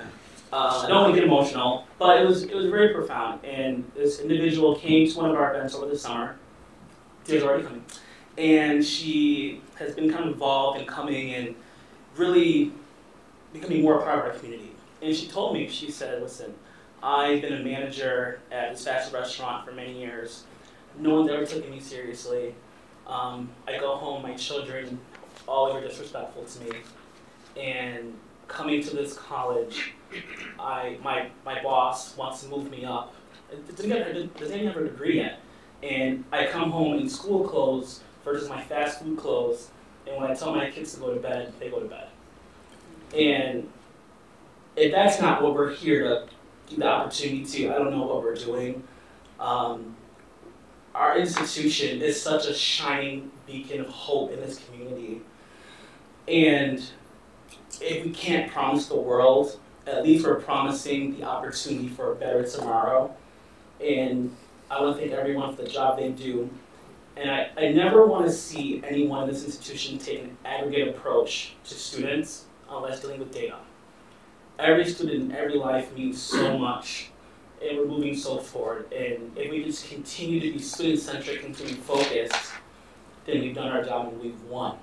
I don't want to get emotional, but it was very profound. And this individual came to one of our events over the summer. Tears are already coming. And she has been kind of involved in coming and really becoming more a part of our community. And she told me, she said, listen, I've been a manager at this fast food restaurant for many years. No one's ever taken me seriously. I go home, my children always are disrespectful to me. And coming to this college, my boss wants to move me up. Doesn't even have a degree yet. And I come home in school clothes versus my fast food clothes. And when I tell my kids to go to bed, they go to bed. And if that's not what we're here to give the opportunity to, I don't know what we're doing. Our institution is such a shining beacon of hope in this community. And if we can't promise the world, at least we're promising the opportunity for a better tomorrow. And I want to thank everyone for the job they do. And I never want to see anyone in this institution take an aggregate approach to students unless dealing with data. Every student in every life means so much, and we're moving so forward. And if we just continue to be student-centric and to be focused, then we've done our job and we've won.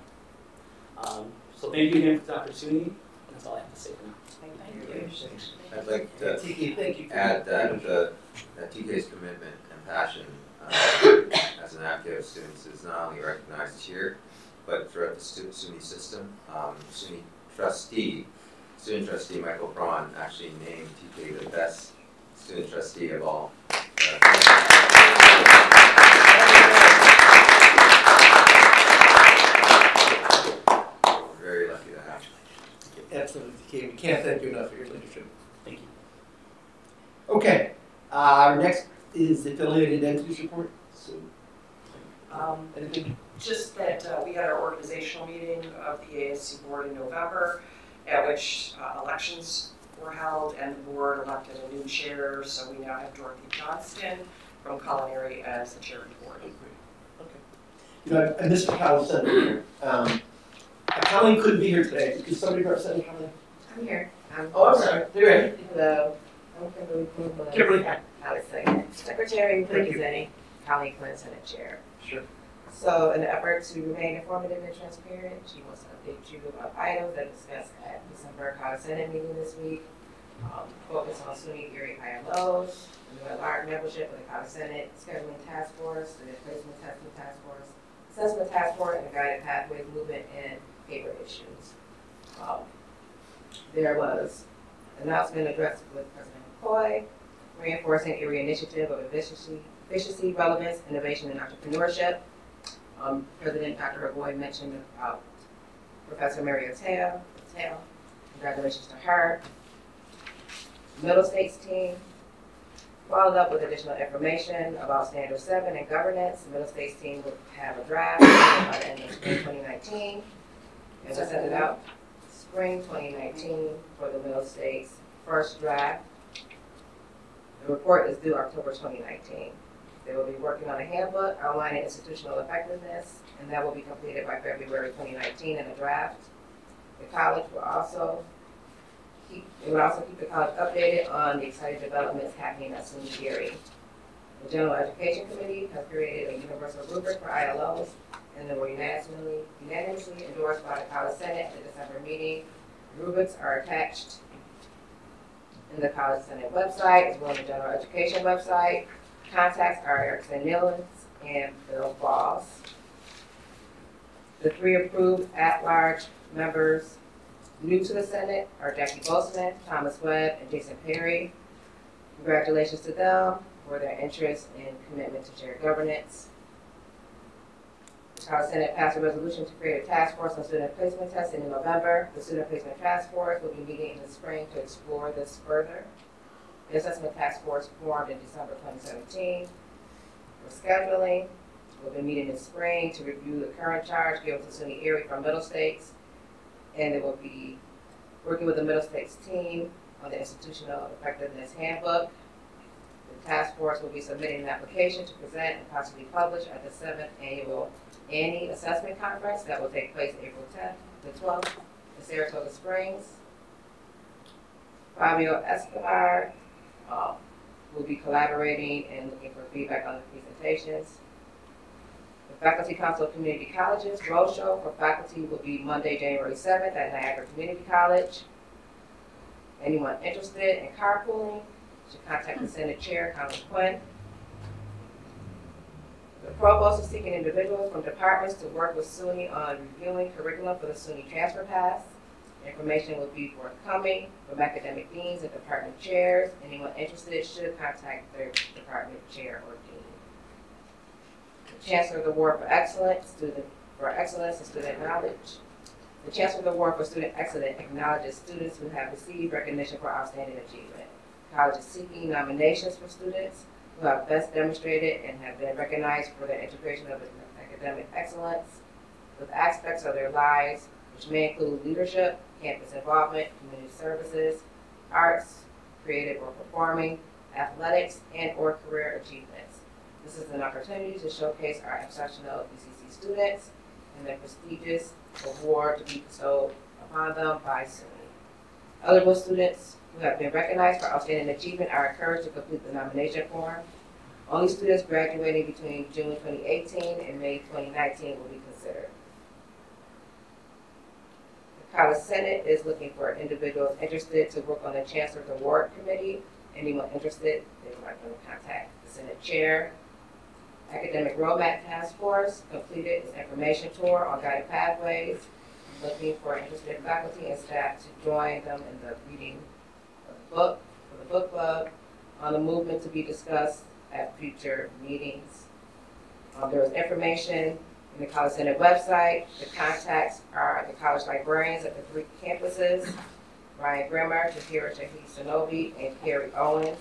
So thank you again for the opportunity. That's all I have to say for now.
Thank you.
I'd like to add that TK's commitment and passion as an advocate of students is not only recognized here, but throughout the SUNY system. SUNY student trustee Michael Braun actually named TK the best student trustee of all. We're very lucky to have you.
Absolutely, TK. We can't thank you enough for your leadership.
Thank you.
Okay, our next is the affiliated entities report. So, anything?
Just that we had our organizational meeting of the ASC board in November, at which elections were held and the board elected a new chair, so we now have Dorothy Johnston from Culinary as the chair of the board.
Okay. You know, I missed what Kyle said earlier. Colleen couldn't be here today. Is somebody representing Colleen?
I'm here.
Oh, I'm sorry. You're in.
Hello. I'm Kimberly Klugman.
Kimberly.
I was saying secretary representing Colleen Clinton, Senate chair.
Sure.
So in an effort to remain informative and transparent, she wants to update you about items that discussed at December College Senate meeting this week. Focus on SUNY Erie ILOs, the new at-large membership of the College Senate, scheduling task force, the placement testing task force, assessment task force, and the guided pathways movement and paper issues. There was an announcement addressed with President McCoy, reinforcing Erie initiative of efficiency, relevance, innovation, and entrepreneurship. President Dr. Herboy mentioned about Professor Mary Attell. Congratulations to her. Middle States team followed up with additional information about Standard 7 and governance. The Middle States team will have a draft by the end of spring 2019. And we'll send it out spring 2019 for the Middle States first draft. The report is due October 2019. They will be working on a handbook outlining institutional effectiveness, and that will be completed by February 2019 in a draft. The college will also keep the college updated on the exciting developments happening at SUNY Erie. The General Education Committee has created a universal rubric for ILOs, and they were unanimously endorsed by the College Senate at the December meeting. Rubrics are attached in the College Senate website, as well as the General Education website. Contacts are Erickson Nillens and Bill Voss. The 3 approved at-large members new to the Senate are Jackie Boseman, Thomas Webb, and Jason Perry. Congratulations to them for their interest and commitment to shared governance. The College Senate passed a resolution to create a task force on student placement testing in November. The student placement task force will be meeting in the spring to explore this further. The assessment task force formed in December 2017. For scheduling, we'll be meeting in spring to review the current charge given to SUNY Erie from Middle States. And they will be working with the Middle States team on the Institutional Effectiveness Handbook. The task force will be submitting an application to present and possibly publish at the 7th Annual Annie Assessment Conference that will take place April 10th to 12th in Saratoga Springs. Fabio Escobar will be collaborating and looking for feedback on the presentations. The Faculty Council of Community Colleges roadshow for faculty will be Monday, January 7th at Niagara Community College. Anyone interested in carpooling should contact the Senate Chair, Congressman Quinn. The Provost is seeking individuals from departments to work with SUNY on reviewing curriculum for the SUNY Transfer Pass. Information will be forthcoming from academic deans and department chairs. Anyone interested should contact their department chair or dean. The Chancellor's Award for Excellence, and Student Knowledge. The Chancellor's Award for Student Excellence acknowledges students who have received recognition for outstanding achievement. The college is seeking nominations for students who have best demonstrated and have been recognized for their integration of academic excellence with aspects of their lives, which may include leadership, campus involvement, community services, arts, creative or performing, athletics, and or career achievements. This is an opportunity to showcase our exceptional UCC students and their prestigious award to be bestowed upon them by SUNY. Eligible students who have been recognized for outstanding achievement are encouraged to complete the nomination form. Only students graduating between June 2018 and May 2019 will be considered. The College Senate is looking for individuals interested to work on the Chancellor's Award Committee. Anyone interested, they would like to contact the Senate Chair. Academic Roadmap Task Force completed its information tour on guided pathways, looking for interested faculty and staff to join them in the reading of the book for the book club on the movement to be discussed at future meetings. There is information in the College Senate website. The contacts are the college librarians at the 3 campuses, Ryan Grimmer, Tahira Sonobi, and Carrie Owens.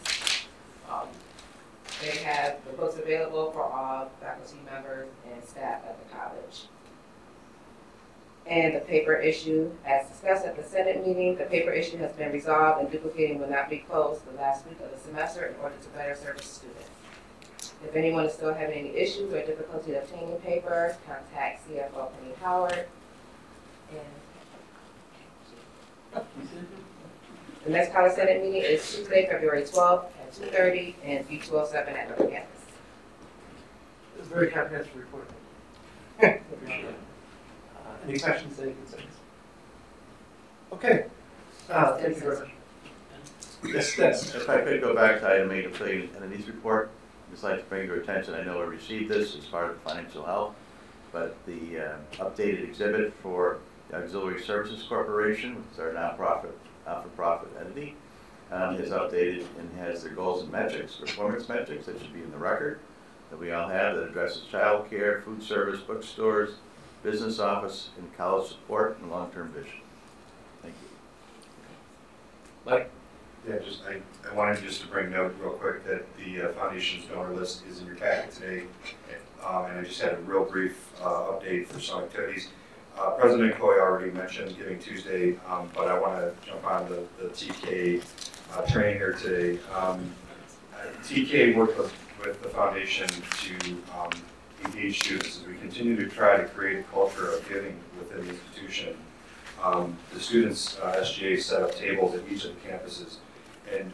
They have the books available for all faculty members and staff at the college. And the paper issue, as discussed at the Senate meeting, the paper issue has been resolved and duplicating will not be closed the last week of the semester in order to better service students. If anyone is still having any issues or difficulty obtaining paper, contact CFO Penny Howard. And the next College Senate meeting is Tuesday, February 12th at 2:30 and B207 at North Campus.
It was a very comprehensive report. Any questions, any concerns? Okay. Thank you very much. Yes, yes.
If I could go back to item 8 of the entities report, I'd just like to bring to your attention, I know I received this as part of financial health, but the updated exhibit for the Auxiliary Services Corporation, which is our not-for-profit entity, is updated and has their goals and metrics, performance metrics that should be in the record that we all have that addresses child care, food service, bookstores, business office, and college support and long-term vision. Thank you.
Mike?
Yeah, I wanted just to bring note real quick that the Foundation's donor list is in your packet today. And I just had a real brief update for some activities. President Coy already mentioned Giving Tuesday, but I want to jump on the TK training here today. TK worked with the Foundation to engage students as we continue to try to create a culture of giving within the institution. The students, SGA, set up tables at each of the campuses. And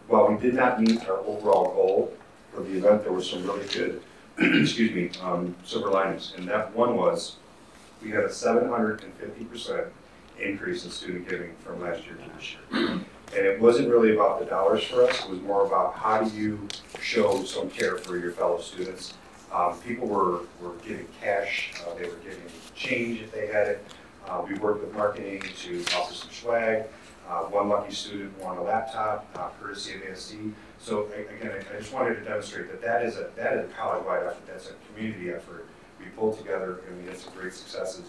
while we did not meet our overall goal for the event, there was some really good, excuse me, silver linings. And that one was, we had a 750% increase in student giving from last year to this year. And it wasn't really about the dollars for us, it was more about how do you show some care for your fellow students. People were giving cash, they were giving change if they had it. We worked with marketing to offer some swag. One lucky student won a laptop, courtesy of ASC. So again, I just wanted to demonstrate that that is a college-wide effort. That's a community effort we pulled together and we had some great successes.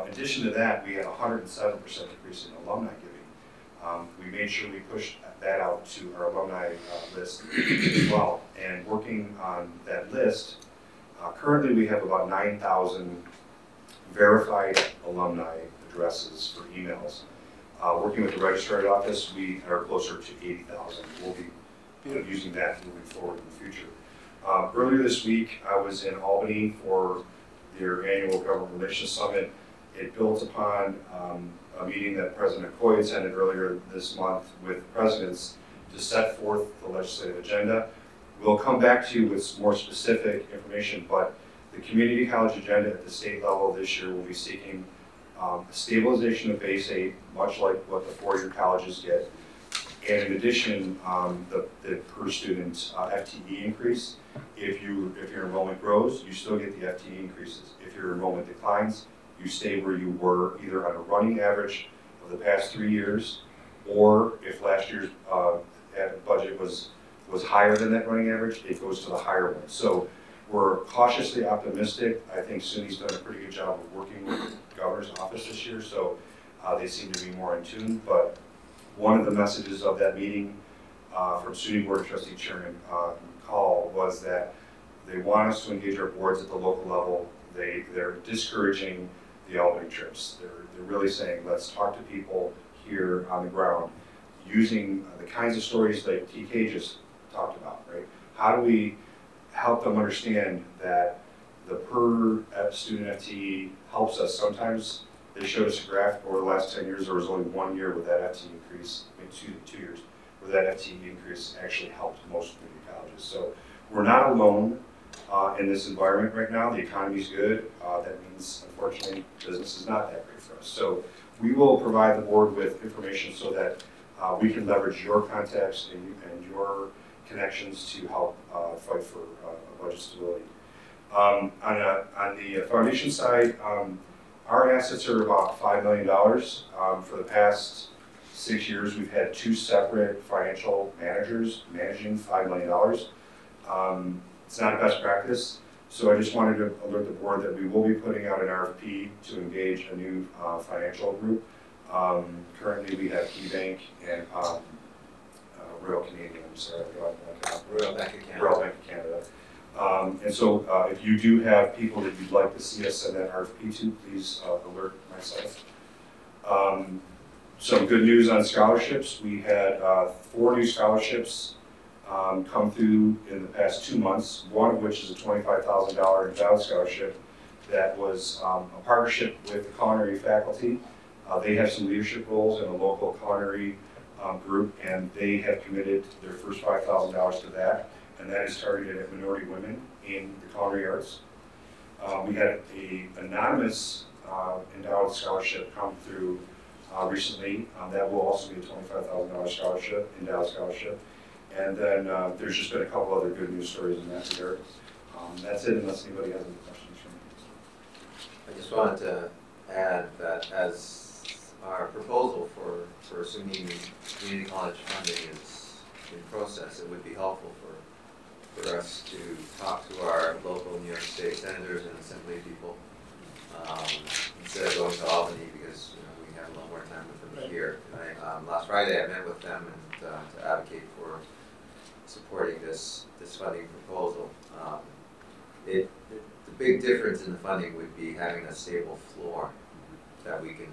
In addition to that, we had a 107% increase in alumni giving. We made sure we pushed that out to our alumni list as well. And working on that list, currently we have about 9,000 verified alumni addresses for emails. Working with the registrar's office, we are closer to 80,000. We'll be using that moving forward in the future. Earlier this week, I was in Albany for their annual Government Relations Summit. It builds upon a meeting that President Coy attended earlier this month with presidents to set forth the legislative agenda. We'll come back to you with more specific information, but the community college agenda at the state level this year will be seeking stabilization of base aid, much like what the four-year colleges get. And in addition, the per student FTE increase. If your enrollment grows, you still get the FTE increases. If your enrollment declines, you stay where you were, either on a running average of the past 3 years, or if last year's budget was higher than that running average, it goes to the higher one. So we're cautiously optimistic. I think SUNY's done a pretty good job of working with the governor's office this year, so they seem to be more in tune. But one of the messages of that meeting from SUNY Board of Trustee Chairman Call was that they want us to engage our boards at the local level. They're discouraging the Albany trips. They're really saying, let's talk to people here on the ground using the kinds of stories like TK just talked about, right? How do we help them understand that the per student FTE helps us? Sometimes they showed us a graph over the last 10 years, there was only 1 year with that FTE increase, maybe two years, where that FTE increase actually helped most community colleges. So we're not alone in this environment right now. The economy's good. That means, unfortunately, business is not that great for us. So we will provide the board with information so that we can leverage your contacts and your connections to help fight for budget stability. On the foundation side, our assets are about $5 million. For the past 6 years, we've had 2 separate financial managers managing $5 million. It's not a best practice, so I just wanted to alert the board that we will be putting out an RFP to engage a new financial group. Currently, we have KeyBank and Royal Canadian, I'm sorry,
Royal Bank of Canada.
Royal Bank of Canada. And so if you do have people that you'd like to see us send that RFP to, please alert myself. Some good news on scholarships. We had 4 new scholarships come through in the past 2 months, one of which is a $25,000 endowed scholarship that was a partnership with the culinary faculty. They have some leadership roles in a local culinary group, and they have committed their first $5,000 to that, and that is targeted at minority women in the culinary arts. We had an anonymous endowed scholarship come through recently. That will also be a $25,000 scholarship, endowed scholarship. And then there's just been a couple other good news stories in that regard. That's it, unless anybody has any questions for me.
I just wanted to add that as our proposal for SUNY community college funding is in process, it would be helpful for us to talk to our local New York State senators and assembly people instead of going to Albany, because we have a lot more time with them here. Last Friday I met with them and to advocate for supporting this funding proposal. The big difference in the funding would be having a stable floor that we can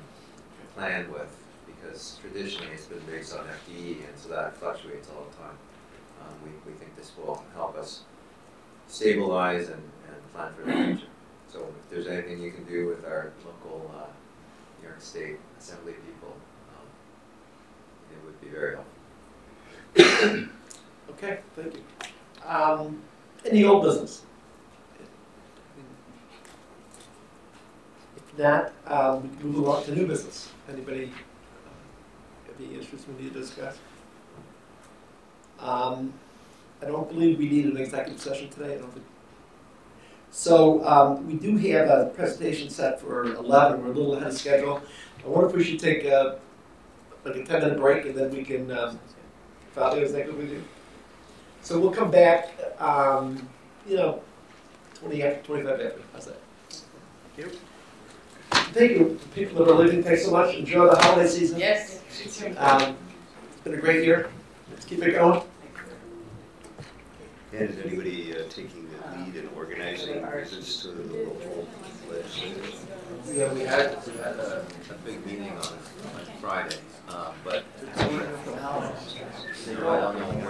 plan with, because traditionally it's been based on FTE, and so that fluctuates all the time. We think this will help us stabilize and plan for the future. So if there's anything you can do with our local New York State Assembly people, it would be very helpful.
Okay, thank you. Any old business? If not, we can move on to new business. Anybody have any issues we need to discuss? I don't believe we need an executive session today. I don't think. So we do have a presentation set for 11. We're a little ahead of schedule. I wonder if we should take like a 10-minute break, and then we can follow the executive review. So we'll come back, 25 after. How's that? Thank you, people that are leaving. Thanks so much. Enjoy the holiday season.
Yes.
It's been a great year. Let's keep it going.
And is anybody taking the lead in organizing visits to the local legislators?
Yeah, we had a big meeting on Friday, but I don't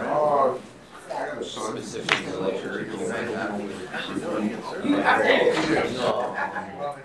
know specific relationship you might have.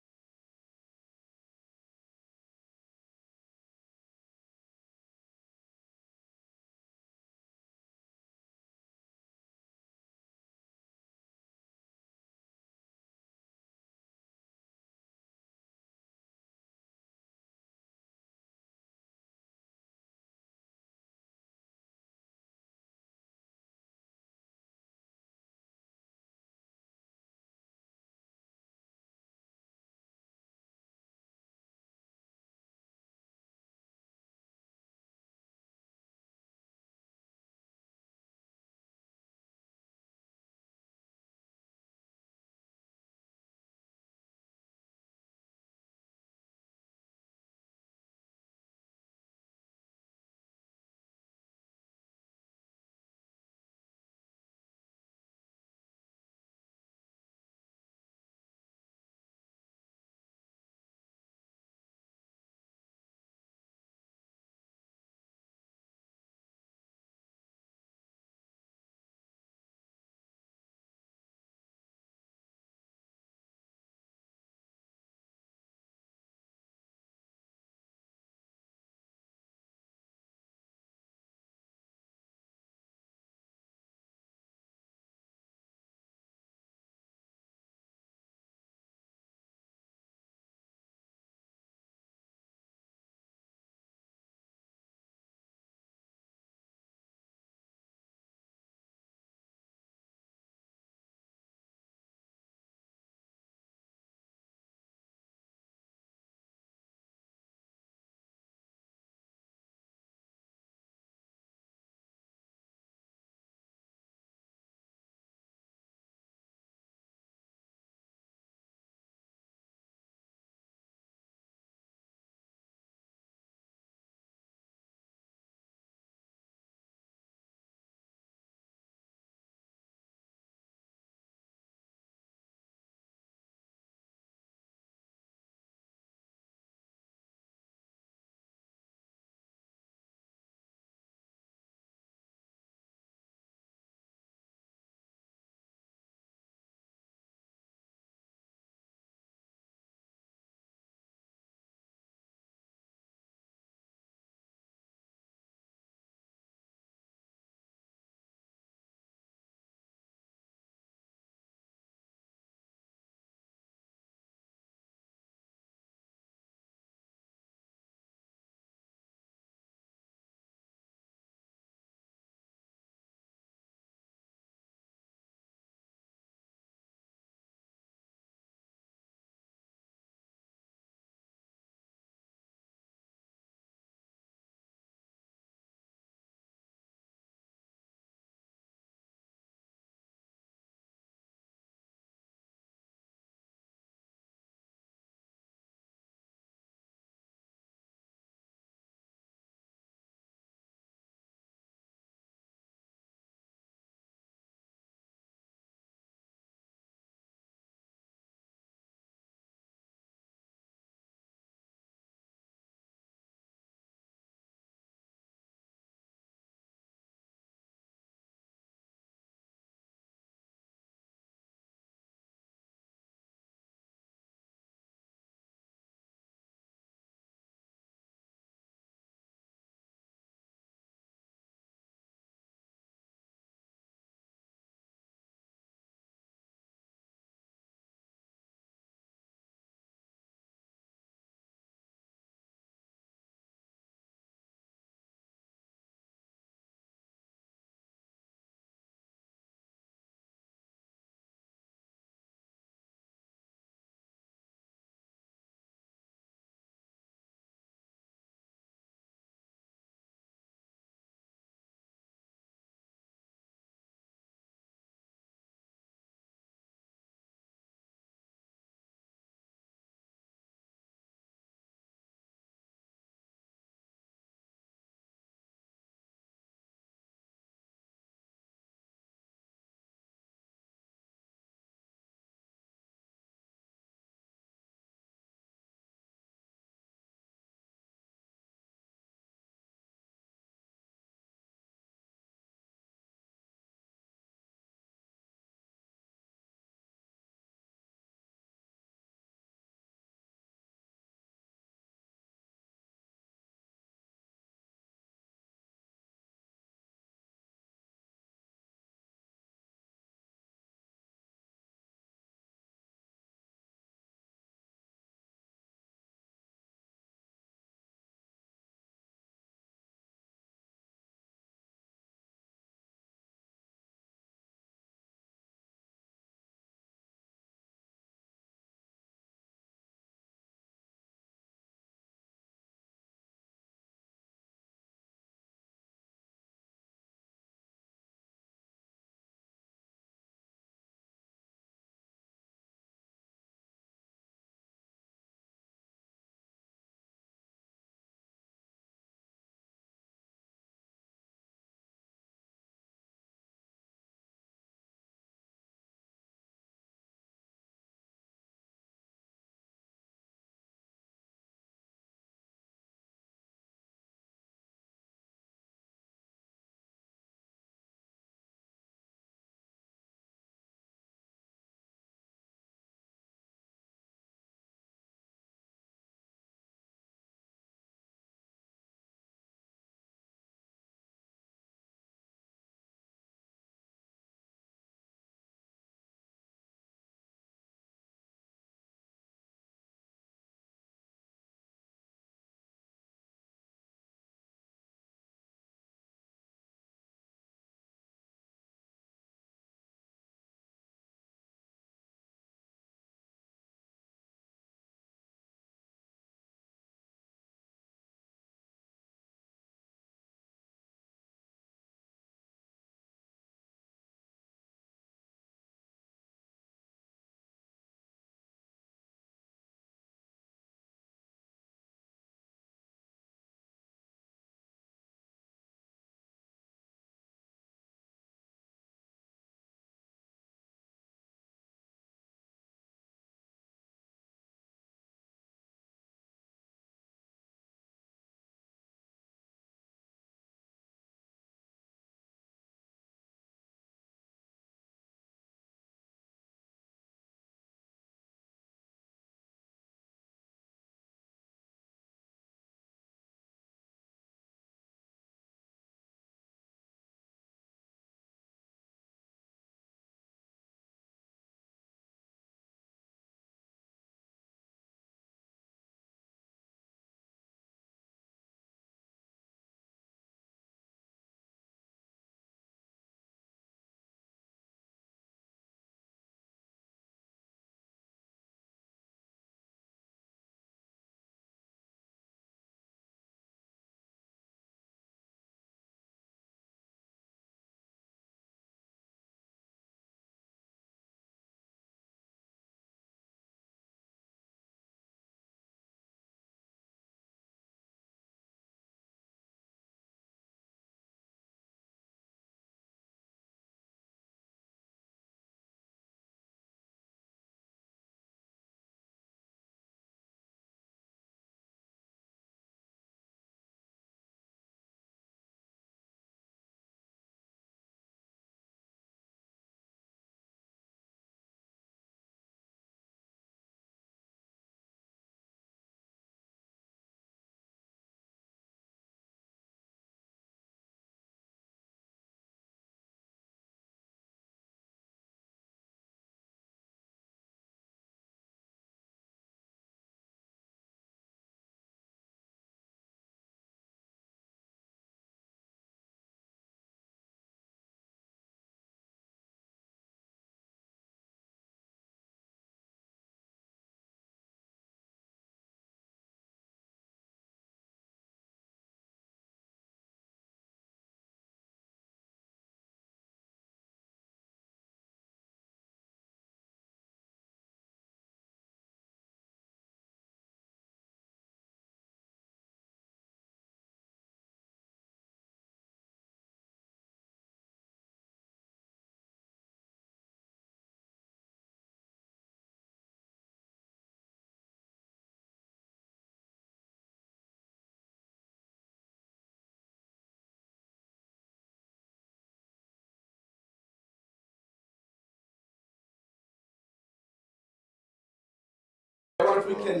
wonder if we can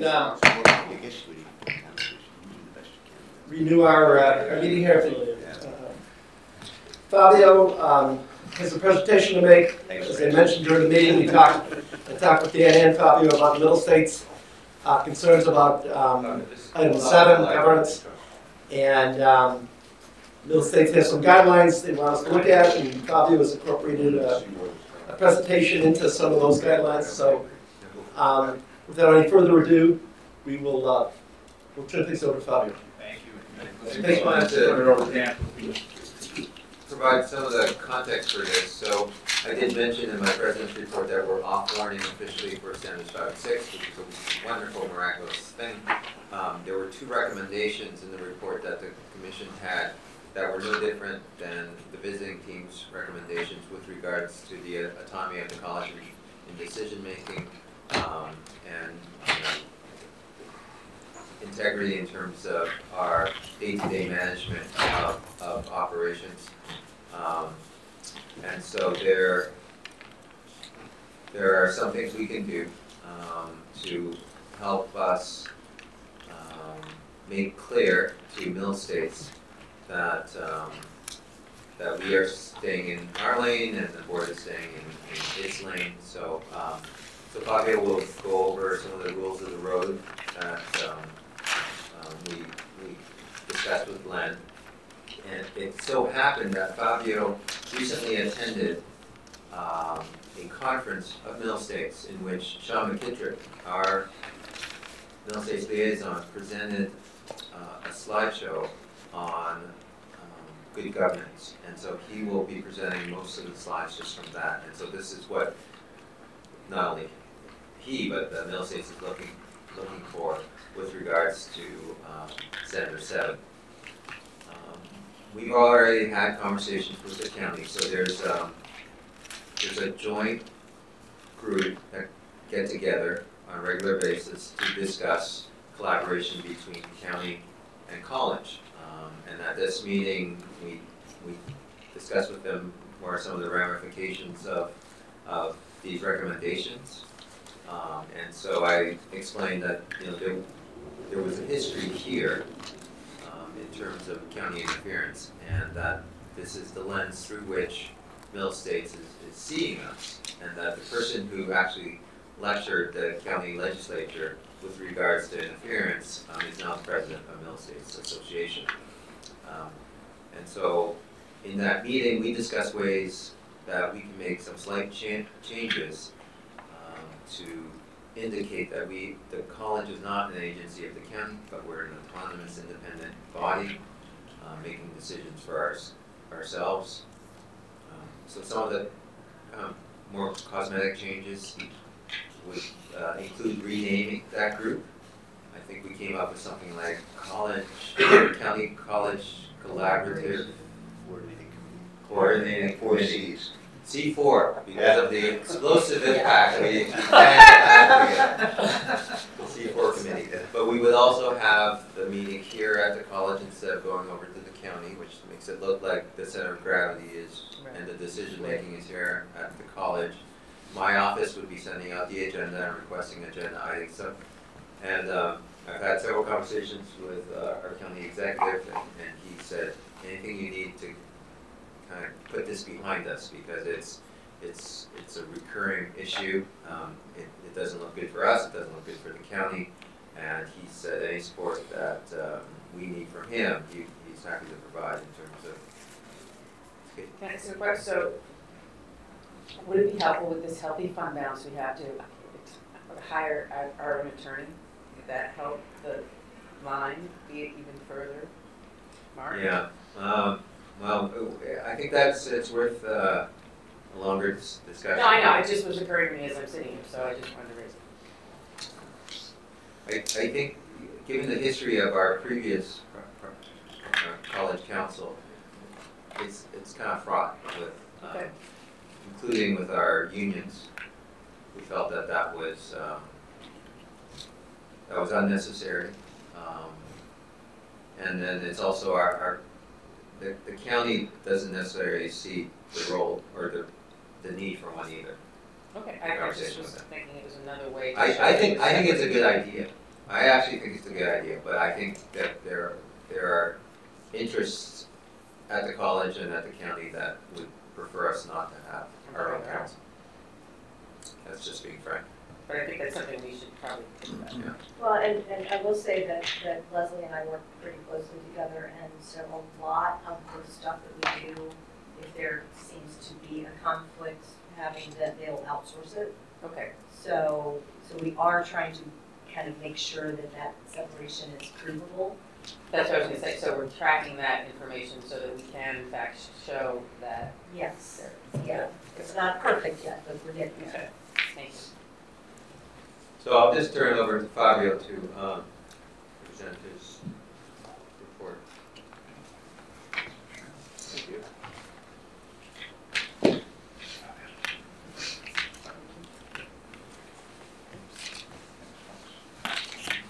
renew our meeting here. Fabio has a presentation to make. As I mentioned during the meeting, I talked with Dan and Fabio about the Middle States concerns about item 7, governance. And Middle States has some guidelines they want us to look at, and Fabio has incorporated a presentation into some of those guidelines. So without any further ado, we'll turn things over to Fabio.
Thank you. I just wanted to provide some of the context for this. So I did mention in my president's report that we're off warning officially for Standards 5 and 6, which is a wonderful, miraculous thing. There were 2 recommendations in the report that the Commission had that were no different than the visiting team's recommendations with regards to the autonomy of the college in decision making and integrity in terms of our day-to-day management of operations. And so there are some things we can do to help us make clear to Middle States that we are staying in our lane and the board is staying in its lane. So Fabio will go over some of the rules of the road that we discussed with Glenn. And it so happened that Fabio recently attended a conference of Middle States in which Sean McKittrick, our Middle States liaison, presented a slideshow on good governance. And so he will be presenting most of the slides just from that. And so this is what not only he, but the Middle States is looking for with regards to Senator 7. We've already had conversations with the county, so there's a joint group that get together on a regular basis to discuss collaboration between county and college. And at this meeting, we discussed with them what are some of the ramifications of these recommendations. And so I explained that there was a history here in terms of county interference, and that this is the lens through which Middle States is seeing us, and that the person who actually lectured the county legislature with regards to interference is now the president of Middle States Association. And so in that meeting, we discussed ways that we can make some slight changes to indicate that the college is not an agency of the county, but we're an autonomous, independent body making decisions for ourselves. So some of the more cosmetic changes would include renaming that group. I think we came up with something like County College Collaborative Coordinating Committee. C4, because of the explosive impact we C4 committee. But we would also have the meeting here at the college instead of going over to the county, which makes it look like the center of gravity is, and the decision making is here at the college. My office would be sending out the agenda and requesting agenda items. And I've had several conversations with our county executive, and he said, anything you need to kind of put this behind us, because it's a recurring issue. It doesn't look good for us. It doesn't look good for the county. And he said any support that we need from him, he's happy to provide in terms of.
Can I ask a question? So, would it be helpful with this healthy fund balance we have to hire our own attorney? Would that help the line be even further? Mark?
Yeah. Well, I think it's worth a longer discussion.
No, I know. It just was occurring to me as I'm sitting here, so I just wanted to raise it.
I think, given the history of our previous college council, it's kind of fraught with, including with our unions. We felt that was unnecessary, and then it's also the county doesn't necessarily see the role or the need for one either.
Okay, I just
conversation
was
with them.
thinking it was another way to.
I think it's a good idea. I actually think it's a good idea, but I think that there are interests at the college and at the county that would prefer us not to have our own council. That's just being frank.
But I think that's something we should probably think about.
Yeah.
Well, and I will say that Leslie and I work pretty closely together, and so a lot of the stuff that we do, if there seems to be a conflict having, that they'll outsource it.
Okay.
So we are trying to kind of make sure that that separation is provable.
That's what I was gonna say, so we're tracking that information so that we can in fact show that.
Yes, yeah, it's not perfect yet, but we're getting there.
Okay, thank you.
So I'll just turn it over to Fabio to present his report. Thank you.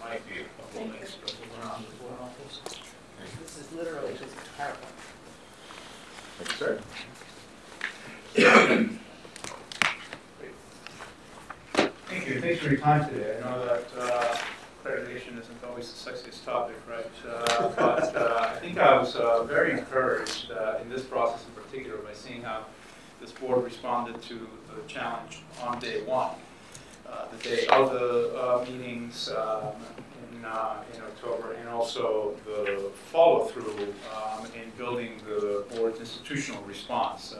Might be a couple of extras around as well.
This is literally just PowerPoint.
Thanks, sir. Thank you. Thanks for your time today. I know that accreditation isn't always the sexiest topic, right? But I think I was very encouraged in this process in particular by seeing how this board responded to the challenge on day one. The day of the meetings in October, and also the follow-through in building the board's institutional response.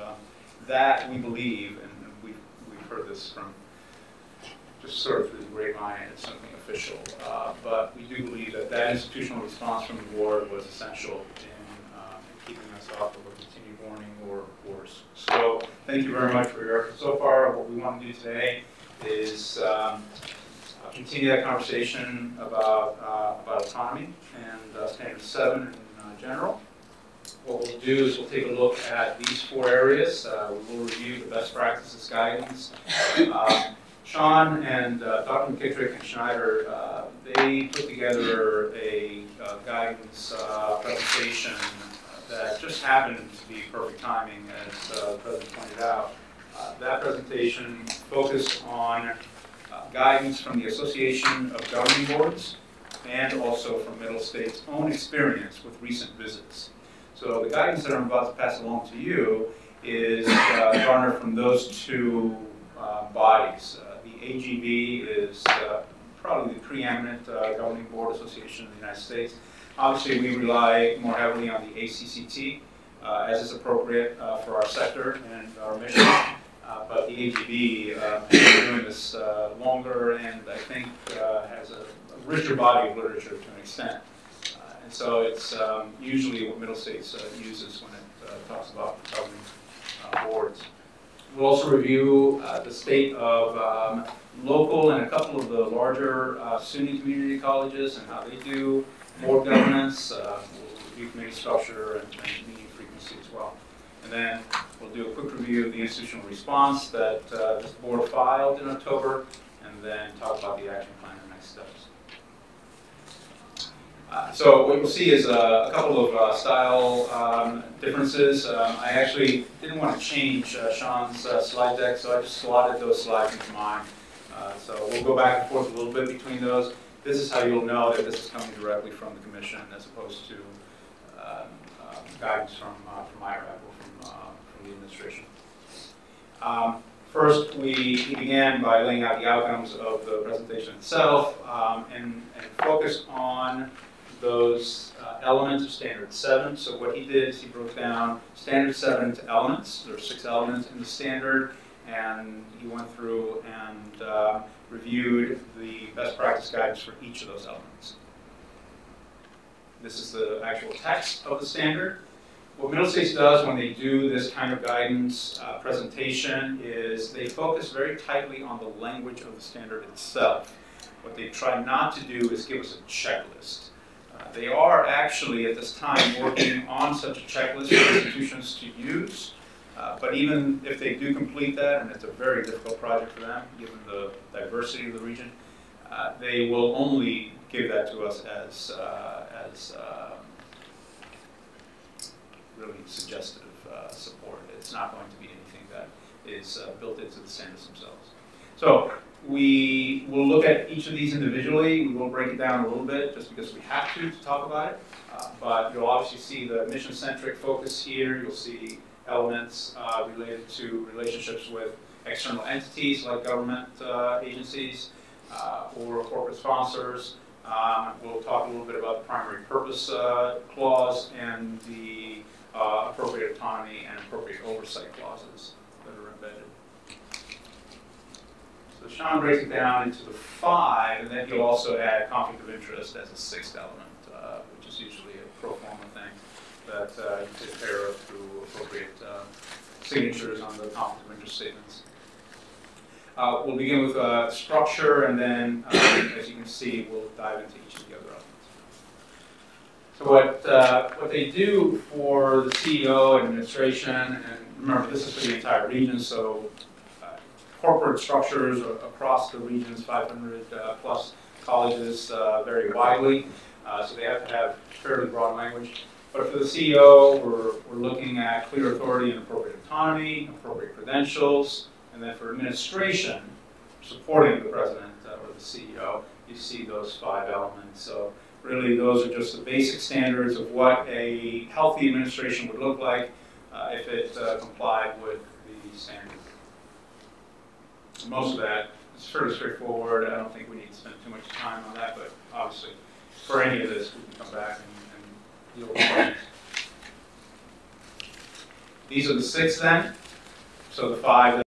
That we believe, and we've heard this from just sort of through the grapevine, it's something official, but we do believe that that institutional response from the board was essential in keeping us off of a continued warning or worse. So thank you very much for your effort so far. What we want to do today is continue that conversation about autonomy and Standard 7 in general. What we'll do is we'll take a look at these 4 areas. We will review the best practices guidance. Sean and Dr. McKittrick and Schneider, they put together a guidance presentation that just happened to be perfect timing, as the President pointed out. That presentation focused on guidance from the Association of Governing Boards and also from Middle State's own experience with recent visits. So the guidance that I'm about to pass along to you is garnered from those 2 bodies. The AGB is probably the preeminent governing board association in the United States. Obviously, we rely more heavily on the ACCT as is appropriate for our sector and our mission. But the AGB has been doing this longer, and I think has a richer body of literature to an extent. And so it's usually what Middle States uses when it talks about governing boards. We'll also review the state of local and a couple of the larger SUNY community colleges and how they do board governance. We'll review committee structure and meeting frequency as well. And then we'll do a quick review of the institutional response that this board filed in October, and then talk about the action plan and next steps. So what you'll see is a couple of style differences. I actually didn't want to change Sean's slide deck, so I just slotted those slides into mine. So we'll go back and forth a little bit between those. This is how you'll know that this is coming directly from the commission as opposed to guidance from IRAP or from the administration. First, we began by laying out the outcomes of the presentation itself and focused on those elements of Standard 7. So what he did is he broke down Standard 7 into elements. There are 6 elements in the standard, and he went through and reviewed the best practice guidance for each of those elements. This is the actual text of the standard. What Middle States does when they do this kind of guidance presentation is they focus very tightly on the language of the standard itself. What they try not to do is give us a checklist. They are actually, at this time, working on such a checklist for institutions to use. But even if they do complete that, and it's a very difficult project for them, given the diversity of the region, they will only give that to us as really suggestive support. It's not going to be anything that
is built into the standards themselves. So we will look at each of these individually. We will break it down a little bit just because we have to talk about it. But you'll obviously see the mission-centric focus here. You'll see elements related to relationships with external entities like government agencies or corporate sponsors. We'll talk a little bit about the primary purpose clause and the appropriate autonomy and appropriate oversight clauses that are embedded. So Sean breaks it down into the 5, and then he'll also add conflict of interest as a 6th element, which is usually a pro forma thing that you take care of through appropriate signatures on the conflict of interest statements. We'll begin with structure, and then, as you can see, we'll dive into each of the other elements. So what they do for the CEO and administration, and remember this is for the entire region, so corporate structures across the region's 500 plus colleges vary widely, so they have to have fairly broad language. But for the CEO, we're looking at clear authority and appropriate autonomy, appropriate credentials, and then for administration, supporting the president or the CEO, you see those 5 elements. So really those are just the basic standards of what a healthy administration would look like if it complied with the standards. Most of that is fairly straightforward. I don't think we need to spend too much time on that, but obviously for any of this, we can come back and deal with questions. These are the 6 then. So the 5